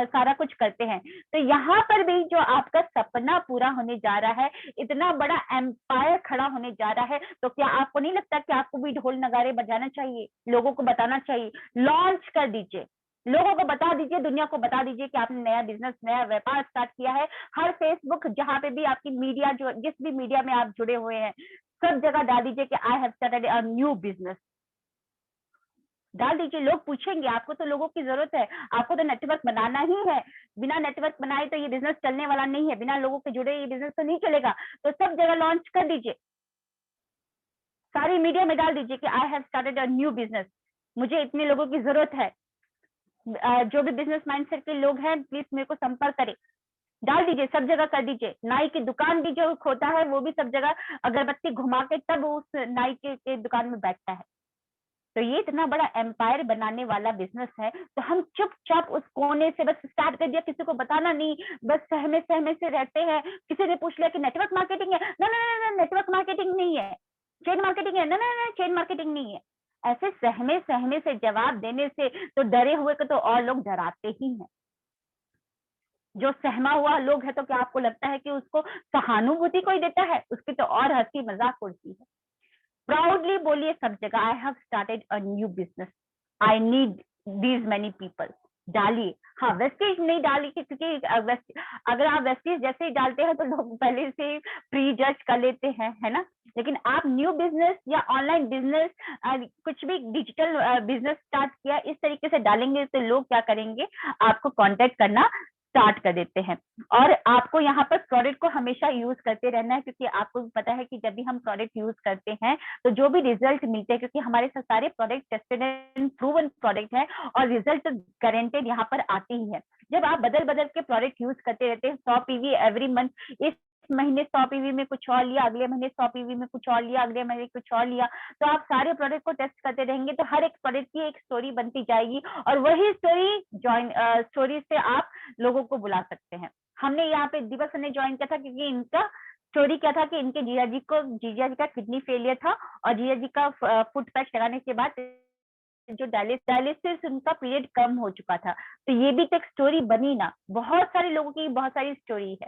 सारा कुछ करते हैं। तो यहाँ पर भी जो आपका सपना पूरा होने जा रहा है, इतना बड़ा एम्पायर खड़ा होने जा रहा है, तो क्या आपको नहीं लगता कि आपको भी ढोल नगाड़े बजाना चाहिए, लोगों को बताना चाहिए, लॉन्च कर दीजिए, लोगों को बता दीजिए, दुनिया को बता दीजिए कि आपने नया बिजनेस, नया व्यापार स्टार्ट किया है। हर फेसबुक, जहां पे भी आपकी मीडिया, जो जिस भी मीडिया में आप जुड़े हुए हैं, सब जगह डाल दीजिए कि I have started a new business, डाल दीजिए। लोग पूछेंगे, आपको तो लोगों की जरूरत है, आपको तो नेटवर्क बनाना ही है, बिना नेटवर्क बनाए तो ये बिजनेस चलने वाला नहीं है, बिना लोगों के जुड़े ये बिजनेस तो नहीं चलेगा। तो सब जगह लॉन्च कर दीजिए, सारी मीडिया में डाल दीजिए कि I have started a new business, मुझे इतने लोगों की जरूरत है, जो भी बिजनेस माइंडसेट के लोग हैं प्लीज मेरे को संपर्क करें। डाल दीजिए, सब जगह कर दीजिए। नाई की दुकान भी जो होता है वो भी सब जगह अगरबत्ती घुमा के तब उस नाई के दुकान में बैठता है। तो ये इतना बड़ा एम्पायर बनाने वाला बिजनेस है, तो हम चुपचाप उस कोने से बस स्टार्ट कर दिया, किसी को बताना नहीं, बस सहमे सहमे से रहते हैं। किसी ने पूछ लिया कि नेटवर्क मार्केटिंग है, ना ना ना, नेटवर्क मार्केटिंग नहीं है, चेन मार्केटिंग है, ना ना ना, चेन मार्केटिंग नहीं है। ऐसे सहमे सहमे से जवाब देने से तो डरे हुए को तो और लोग डराते ही हैं। जो सहमा हुआ लोग है तो क्या आपको लगता है कि उसको सहानुभूति कोई देता है? उसकी तो और हंसी मजाक उड़ती है। प्राउडली बोलिए सब जगह, I have started a new business, I need these many people. डालिए। हाँ, वेस्टेज नहीं डालिए, क्योंकि अगर आप वेस्टेज जैसे ही डालते हैं तो लोग पहले से प्री जज कर लेते हैं, है ना। लेकिन आप न्यू बिजनेस या ऑनलाइन बिजनेस, कुछ भी डिजिटल बिजनेस स्टार्ट किया, इस तरीके से डालेंगे तो लोग क्या करेंगे, आपको कांटेक्ट करना स्टार्ट कर देते हैं। और आपको यहाँ पर प्रोडक्ट को हमेशा यूज करते रहना है, क्योंकि आपको पता है कि जब भी हम प्रोडक्ट यूज करते हैं तो जो भी रिजल्ट मिलते हैं, क्योंकि हमारे सारे product tested and proven product है और रिजल्ट गारंटेड यहाँ पर आते ही है। जब आप बदल बदल के प्रोडक्ट यूज करते रहते हैं, 100 पीवी एवरी मंथ, इस महीने 100 पीवी में कुछ और लिया, अगले महीने 100 पीवी में कुछ और लिया, अगले महीने कुछ और लिया, तो आप सारे प्रोडक्ट को टेस्ट करते रहेंगे तो हर एक प्रोडक्ट की एक स्टोरी बनती जाएगी, और वही स्टोरी से आप लोगों को बुला सकते हैं। हमने यहाँ पे दिवस ने ज्वाइन किया था क्योंकि इनका स्टोरी क्या था कि इनके जीजा जी का किडनी फेलियर था, और जीजा जी का फुट पैच लगाने के बाद जो डायलिसिस उनका पीरियड कम हो चुका था। तो ये भी तो एक स्टोरी बनी ना, बहुत सारे लोगों की बहुत सारी स्टोरी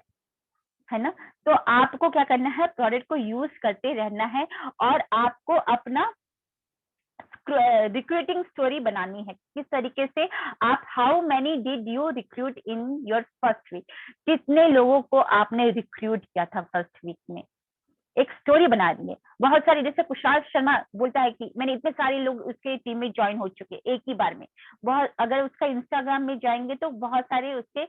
है ना। तो आपको क्या करना है, प्रोडक्ट को यूज करते रहना है, और आपको अपना रिक्रूटिंग स्टोरी बनानी है। किस तरीके से आप, how many did you recruit in your first week, कितने लोगों को आपने रिक्रूट किया था फर्स्ट वीक में, एक स्टोरी बना देंगे। बहुत सारे, जैसे कुशाल शर्मा बोलता है कि मैंने इतने सारे लोग उसके टीम में ज्वाइन हो चुके एक ही बार में। बहुत, अगर उसका इंस्टाग्राम में जाएंगे तो बहुत सारे उसके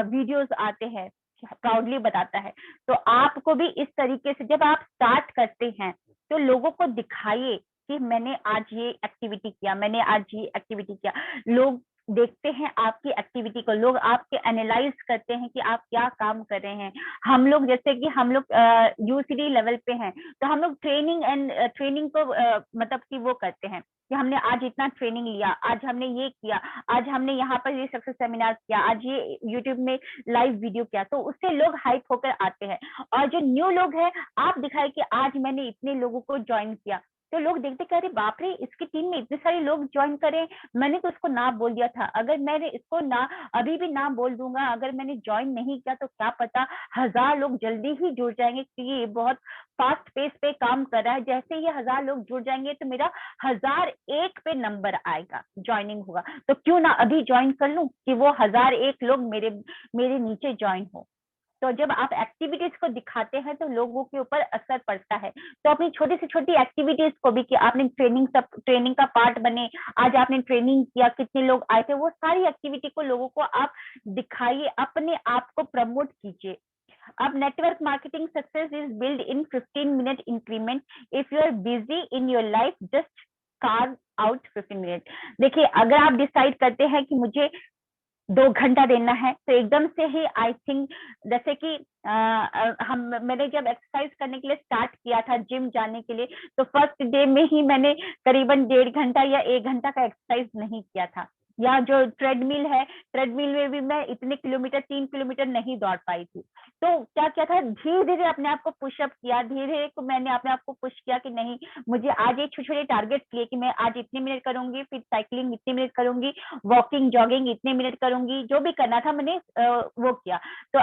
वीडियोस आते हैं, प्राउडली बताता है। तो आपको भी इस तरीके से जब आप स्टार्ट करते हैं तो लोगों को दिखाइए कि मैंने आज ये एक्टिविटी किया, मैंने आज ये एक्टिविटी किया। लोग देखते हैं आपकी एक्टिविटी को, लोग आपके एनालाइज करते हैं कि आप क्या काम कर रहे हैं। हम लोग, जैसे कि हम लोग यूसीडी लेवल पे हैं, तो हम लोग ट्रेनिंग को मतलब कि वो करते हैं कि हमने आज इतना ट्रेनिंग लिया, आज हमने ये किया, आज हमने यहाँ पर ये सक्सेस सेमिनार किया, आज ये यूट्यूब में लाइव वीडियो किया, तो उससे लोग हाइप होकर आते हैं। और जो न्यू लोग हैं, आप दिखाए कि आज मैंने इतने लोगों को ज्वाइन किया, तो लोग देखते कि अरे बाप रे, इसकी टीम में इतने सारे लोग ज्वाइन करें, मैंने तो उसको ना बोल दिया था, अगर मैंने इसको ना अभी भी ना बोल दूंगा, अगर मैंने ज्वाइन नहीं किया तो क्या पता 1000 लोग जल्दी ही जुड़ जाएंगे, क्योंकि ये बहुत फास्ट पेस पे काम कर रहा है। जैसे ये 1000 लोग जुड़ जाएंगे तो मेरा 1001 पे नंबर आएगा, ज्वाइनिंग होगा, तो क्यों ना अभी ज्वाइन कर लूं कि वो 1001 लोग मेरे नीचे ज्वाइन हो। तो जब आप एक्टिविटीज को दिखाते हैं तो लोगों के ऊपर असर पड़ता है। तो अपनी छोटी से छोटी एक्टिविटीज को भी, कि आपने ट्रेनिंग का पार्ट बने, आज आपने ट्रेनिंग किया, कितने लोग आए थे, वो सारी एक्टिविटी को लोगों को आप दिखाइए, अपने आप को प्रमोट कीजिए। अब network marketing success is build in 15 minute increment, if you are busy in your life just carve out 15 minute. देखिए, अगर आप डिसाइड करते हैं कि मुझे 2 घंटा देना है, तो एकदम से ही आई थिंक, जैसे कि मैंने जब एक्सरसाइज करने के लिए स्टार्ट किया था जिम जाने के लिए, तो फर्स्ट डे में ही मैंने करीबन 1.5 घंटा या 1 घंटा का एक्सरसाइज नहीं किया था। या जो ट्रेडमिल है, ट्रेडमिल में भी मैं इतने किलोमीटर, 3 किलोमीटर नहीं दौड़ पाई थी। तो क्या क्या था, धीरे धीरे अपने आप को पुशअप किया, धीरे धीरे मैंने अपने आप को पुश किया कि नहीं, मुझे आज एक छोटे छोटे टारगेट किए कि मैं आज इतने मिनट करूंगी, फिर साइकिलिंग इतने मिनट करूंगी, वॉकिंग जॉगिंग इतने मिनट करूंगी, जो भी करना था मैंने वो किया। तो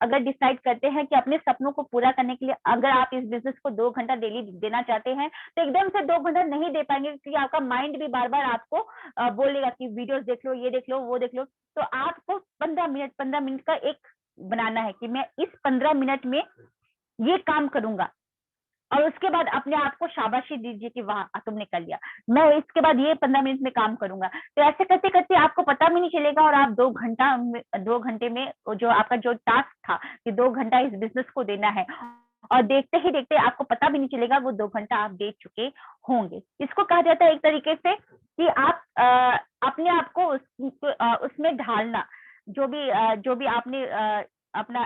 अगर डिसाइड करते हैं कि अपने सपनों को पूरा करने के लिए अगर आप इस बिजनेस को 2 घंटा डेली देना चाहते हैं, तो एकदम से 2 घंटा नहीं दे पाएंगे, क्योंकि आपका माइंड भी बार बार आपको बोलेगा कि वीडियोस देख लो, ये देख लो, वो देख लो। तो आपको 15 मिनट का एक बनाना है कि मैं इस 15 मिनट में ये काम करूंगा, और उसके बाद अपने आप को शाबाशी दीजिए कि वाह तुमने कर लिया, मैं इसके बाद ये 15 मिनट में काम करूंगा। तो ऐसे करते करते आपको पता भी नहीं चलेगा, और आप 2 घंटे में जो आपका जो टास्क था कि 2 घंटा इस बिजनेस को देना है, और देखते ही देखते आपको पता भी नहीं चलेगा वो 2 घंटा आप दे चुके होंगे। इसको कहा जाता है एक तरीके से कि आप अपने आप को उसमें ढालना, जो भी आपने अपना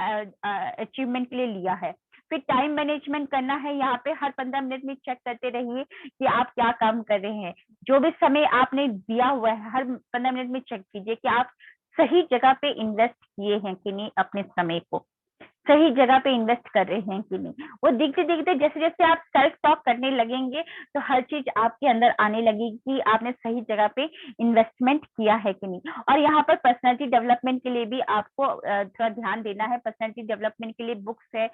अचीवमेंट के लिए लिया है। फिर टाइम मैनेजमेंट करना है, यहाँ पे हर 15 मिनट में चेक करते रहिए कि आप क्या काम कर रहे हैं। जो भी समय आपने दिया हुआ है, हर 15 मिनट में चेक कीजिए कि आप सही जगह पे इन्वेस्ट किए हैं कि नहीं, अपने समय को सही जगह पे इन्वेस्ट कर रहे हैं कि नहीं। वो दिखते दिखते जैसे जैसे आप सेल्फ टॉक करने लगेंगे, तो हर चीज आपके अंदर आने लगेगी कि आपने सही जगह पे इन्वेस्टमेंट किया है कि नहीं। और यहाँ पर पर्सनालिटी डेवलपमेंट के लिए भी आपको थोड़ा ध्यान देना है। पर्सनालिटी डेवलपमेंट के लिए बुक्स है,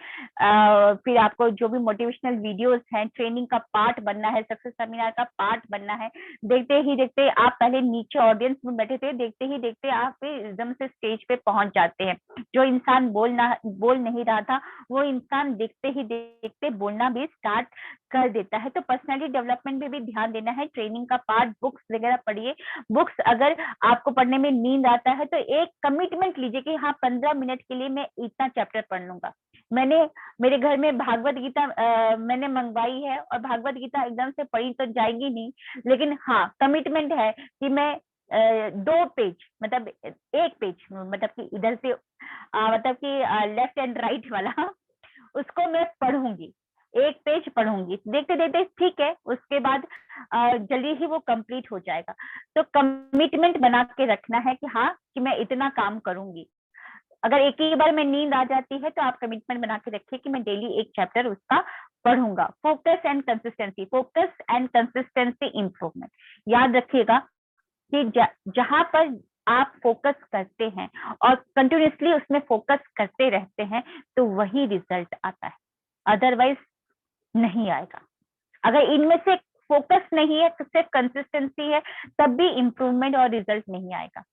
फिर आपको जो भी मोटिवेशनल वीडियोस हैं, ट्रेनिंग का पार्ट बनना है, सक्सेस सेमिनार का पार्ट बनना है। देखते ही देखते आप पहले नीचे ऑडियंस में बैठे थे, देखते ही देखते आप एकदम से स्टेज पे पहुंच जाते हैं। जो इंसान बोल नहीं रहा था, वो इंसान देखते ही देखते बोलना भी स्टार्ट कर देता है। तो पर्सनालिटी डेवलपमेंट में भी ध्यान देना है। ट्रेनिंग का पार्ट, बुक्स वगैरह पढ़िए। बुक्स अगर आपको पढ़ने में नींद आता है, तो एक कमिटमेंट लीजिए कि हाँ 15 मिनट के लिए मैं इतना चैप्टर पढ़ लूंगा। मैंने मेरे घर में भागवत गीता मैंने मंगवाई है, और भागवत गीता एकदम से पढ़ी तो जाएगी नहीं, लेकिन हाँ कमिटमेंट है कि मैं 2 पेज, मतलब 1 पेज, मतलब कि इधर से मतलब कि लेफ्ट एंड राइट वाला उसको मैं पढ़ूंगी, 1 पेज पढ़ूंगी। देखते देखते ठीक है, उसके बाद जल्दी ही वो कंप्लीट हो जाएगा। तो कमिटमेंट बना के रखना है कि हाँ कि मैं इतना काम करूंगी। अगर एक ही बार में नींद आ जाती है, तो आप कमिटमेंट बना के रखिए कि मैं डेली एक चैप्टर उसका पढ़ूंगा। Focus and consistency, focus and consistency improvement. याद रखिएगा कि जहां पर आप फोकस करते हैं और कंटिन्यूसली उसमें फोकस करते रहते हैं, तो वही रिजल्ट आता है, अदरवाइज नहीं आएगा। अगर इनमें से फोकस नहीं है, तो सिर्फ कंसिस्टेंसी है, तब भी इंप्रूवमेंट और रिजल्ट नहीं आएगा।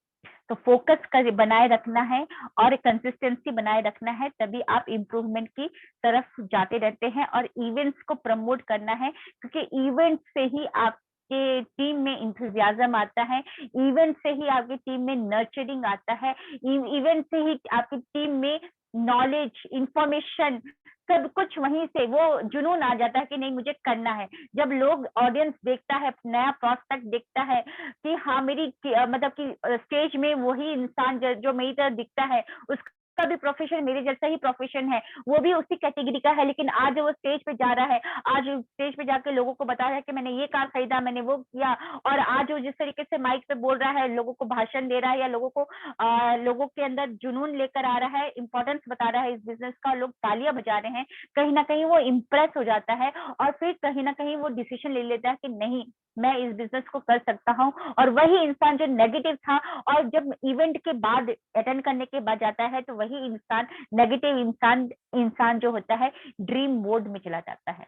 तो फोकस कर बनाए रखना है और कंसिस्टेंसी बनाए रखना है, तभी आप इम्प्रूवमेंट की तरफ जाते रहते हैं। और इवेंट्स को प्रमोट करना है, क्योंकि इवेंट से ही आपके टीम में इंथुजियाज्म आता है, इवेंट से ही आपकी टीम में नर्चरिंग आता है, इवेंट से ही आपकी टीम में नॉलेज, इंफॉर्मेशन, सब कुछ वहीं से वो जुनून आ जाता है कि नहीं मुझे करना है। जब लोग ऑडियंस देखता है, नया प्रोस्पेक्ट देखता है कि हाँ मेरी मतलब कि स्टेज में वही इंसान जो मेरी तरह दिखता है, उसका भी प्रोफेशन मेरे जैसा ही प्रोफेशन है, वो भी उसी कैटेगरी का है, लेकिन आज वो स्टेज पे जा रहा है, आज स्टेज पे जाके लोगों को बता रहा है कि मैंने ये कार खरीदा, मैंने वो किया, और आज वो जिस तरीके से माइक पे बोल रहा है, लोगों को भाषण दे रहा है, या लोगों के अंदर जुनून लेकर आ रहा है, इंपॉर्टेंस बता रहा है इस बिजनेस का, लोग तालियां बजा रहे हैं, कहीं ना कहीं वो इम्प्रेस हो जाता है, और फिर कहीं ना कहीं वो डिसीजन ले लेता है कि नहीं मैं इस बिजनेस को कर सकता हूँ। और वही इंसान जो नेगेटिव था, और जब इवेंट के बाद अटेंड करने के बाद जाता है, तो वही इंसान नेगेटिव इंसान जो होता है, ड्रीम मोड में चला जाता है।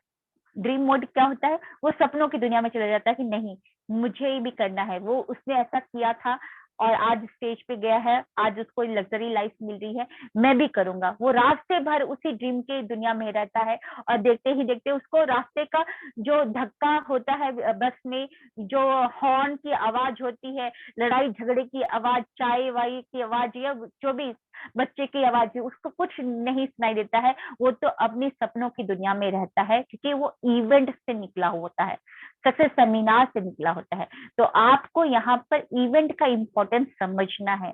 ड्रीम मोड क्या होता है, वो सपनों की दुनिया में चला जाता है कि नहीं मुझे भी करना है, वो उसने ऐसा किया था और आज स्टेज पे गया है, आज उसको लग्जरी लाइफ मिल रही है, मैं भी करूंगा। वो रास्ते भर उसी ड्रीम के दुनिया में रहता है, और देखते ही देखते उसको रास्ते का जो धक्का होता है बस में, जो हॉर्न की आवाज होती है, लड़ाई झगड़े की आवाज, चाय वाई की आवाज, या जो भी बच्चे की आवाज है, उसको कुछ नहीं सुनाई देता है। वो तो अपने सपनों की दुनिया में रहता है, क्योंकि वो इवेंट से निकला होता है, सक्सेस सेमिनार से निकला होता है। तो आपको यहाँ पर इवेंट का इम्पोर्टेंस समझना है।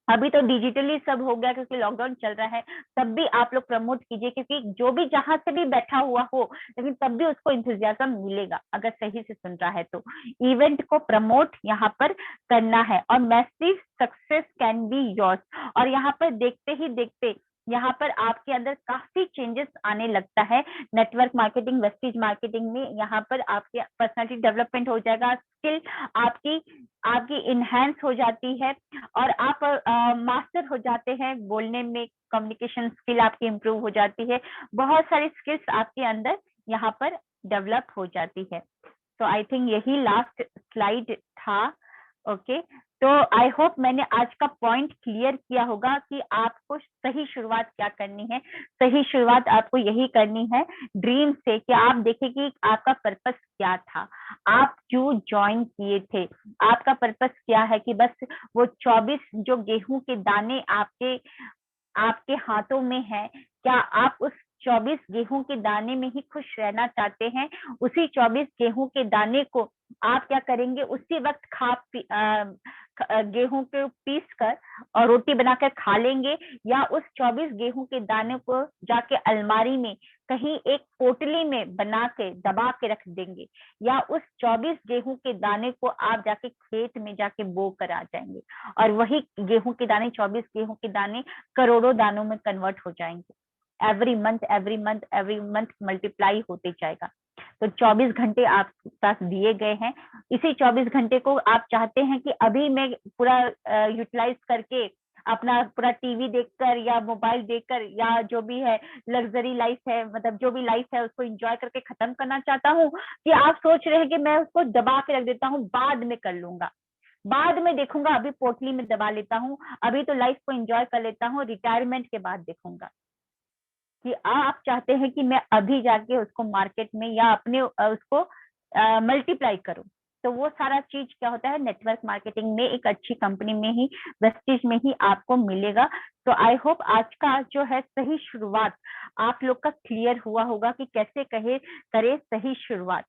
अभी तो डिजिटली सब हो गया क्योंकि लॉकडाउन चल रहा है, तब भी आप लोग प्रमोट कीजिए, क्योंकि जो भी जहां से भी बैठा हुआ हो लेकिन तब भी उसको इंतजाम मिलेगा अगर सही से सुन रहा है तो। इवेंट को प्रमोट यहाँ पर करना है और massive success can be yours. और यहाँ पर देखते ही देखते यहाँ पर आपके अंदर काफी चेंजेस आने लगता है। नेटवर्क मार्केटिंग, वेस्टीज मार्केटिंग में यहाँ पर आपके पर्सनालिटी डेवलपमेंट हो जाएगा, स्किल आपकी आपकी इनहेंस हो जाती है और आप मास्टर हो जाते हैं बोलने में, कम्युनिकेशन स्किल आपकी इम्प्रूव हो जाती है, बहुत सारी स्किल्स आपके अंदर यहाँ पर डेवलप हो जाती है। तो आई थिंक यही लास्ट स्लाइड था। ओके, तो आई होप मैंने आज का पॉइंट क्लियर किया होगा कि आपको सही शुरुआत क्या करनी है। सही शुरुआत आपको यही करनी है ड्रीम से, कि आप देखें कि आपका पर्पस क्या था, आप क्यों ज्वाइन किए थे, आपका पर्पस क्या है। कि बस वो 24 जो गेहूं के दाने आपके आपके हाथों में है, क्या आप उस 24 गेहूं के दाने में ही खुश रहना चाहते हैं? उसी 24 गेहूं के दाने को आप क्या करेंगे, उसी वक्त गेहूं के पीस कर और रोटी बनाकर खा लेंगे, या उस 24 गेहूं के दाने को जाके अलमारी में कहीं एक पोटली में बना के दबा के रख देंगे, या उस 24 गेहूं के दाने को आप जाके खेत में जाके बो कर आ जाएंगे और वही गेहूं के दाने, 24 गेहूं के दाने करोड़ों दानों में कन्वर्ट हो जाएंगे। Every month every month every month multiply होते जाएगा। तो 24 घंटे आप पास दिए गए हैं, इसी 24 घंटे को आप चाहते हैं कि अभी मैं पूरा यूटिलाइज करके अपना पूरा टीवी देखकर या मोबाइल देखकर या जो भी है लग्जरी लाइफ है, मतलब जो भी लाइफ है उसको एंजॉय करके खत्म करना चाहता हूँ, कि आप सोच रहे हैं कि मैं उसको दबा के रख देता हूँ, बाद में कर लूंगा, बाद में देखूंगा, अभी पोटली में दबा लेता हूँ, अभी तो लाइफ को एंजॉय कर लेता हूँ, रिटायरमेंट के बाद देखूंगा। कि आप चाहते हैं कि मैं अभी जाके उसको मार्केट में या अपने उसको मल्टीप्लाई करूं। तो वो सारा चीज क्या होता है, नेटवर्क मार्केटिंग में एक अच्छी कंपनी में ही, वेस्टीज में ही आपको मिलेगा। तो आई होप आज का जो है सही शुरुआत आप लोग का क्लियर हुआ होगा कि कैसे कहे करे सही शुरुआत।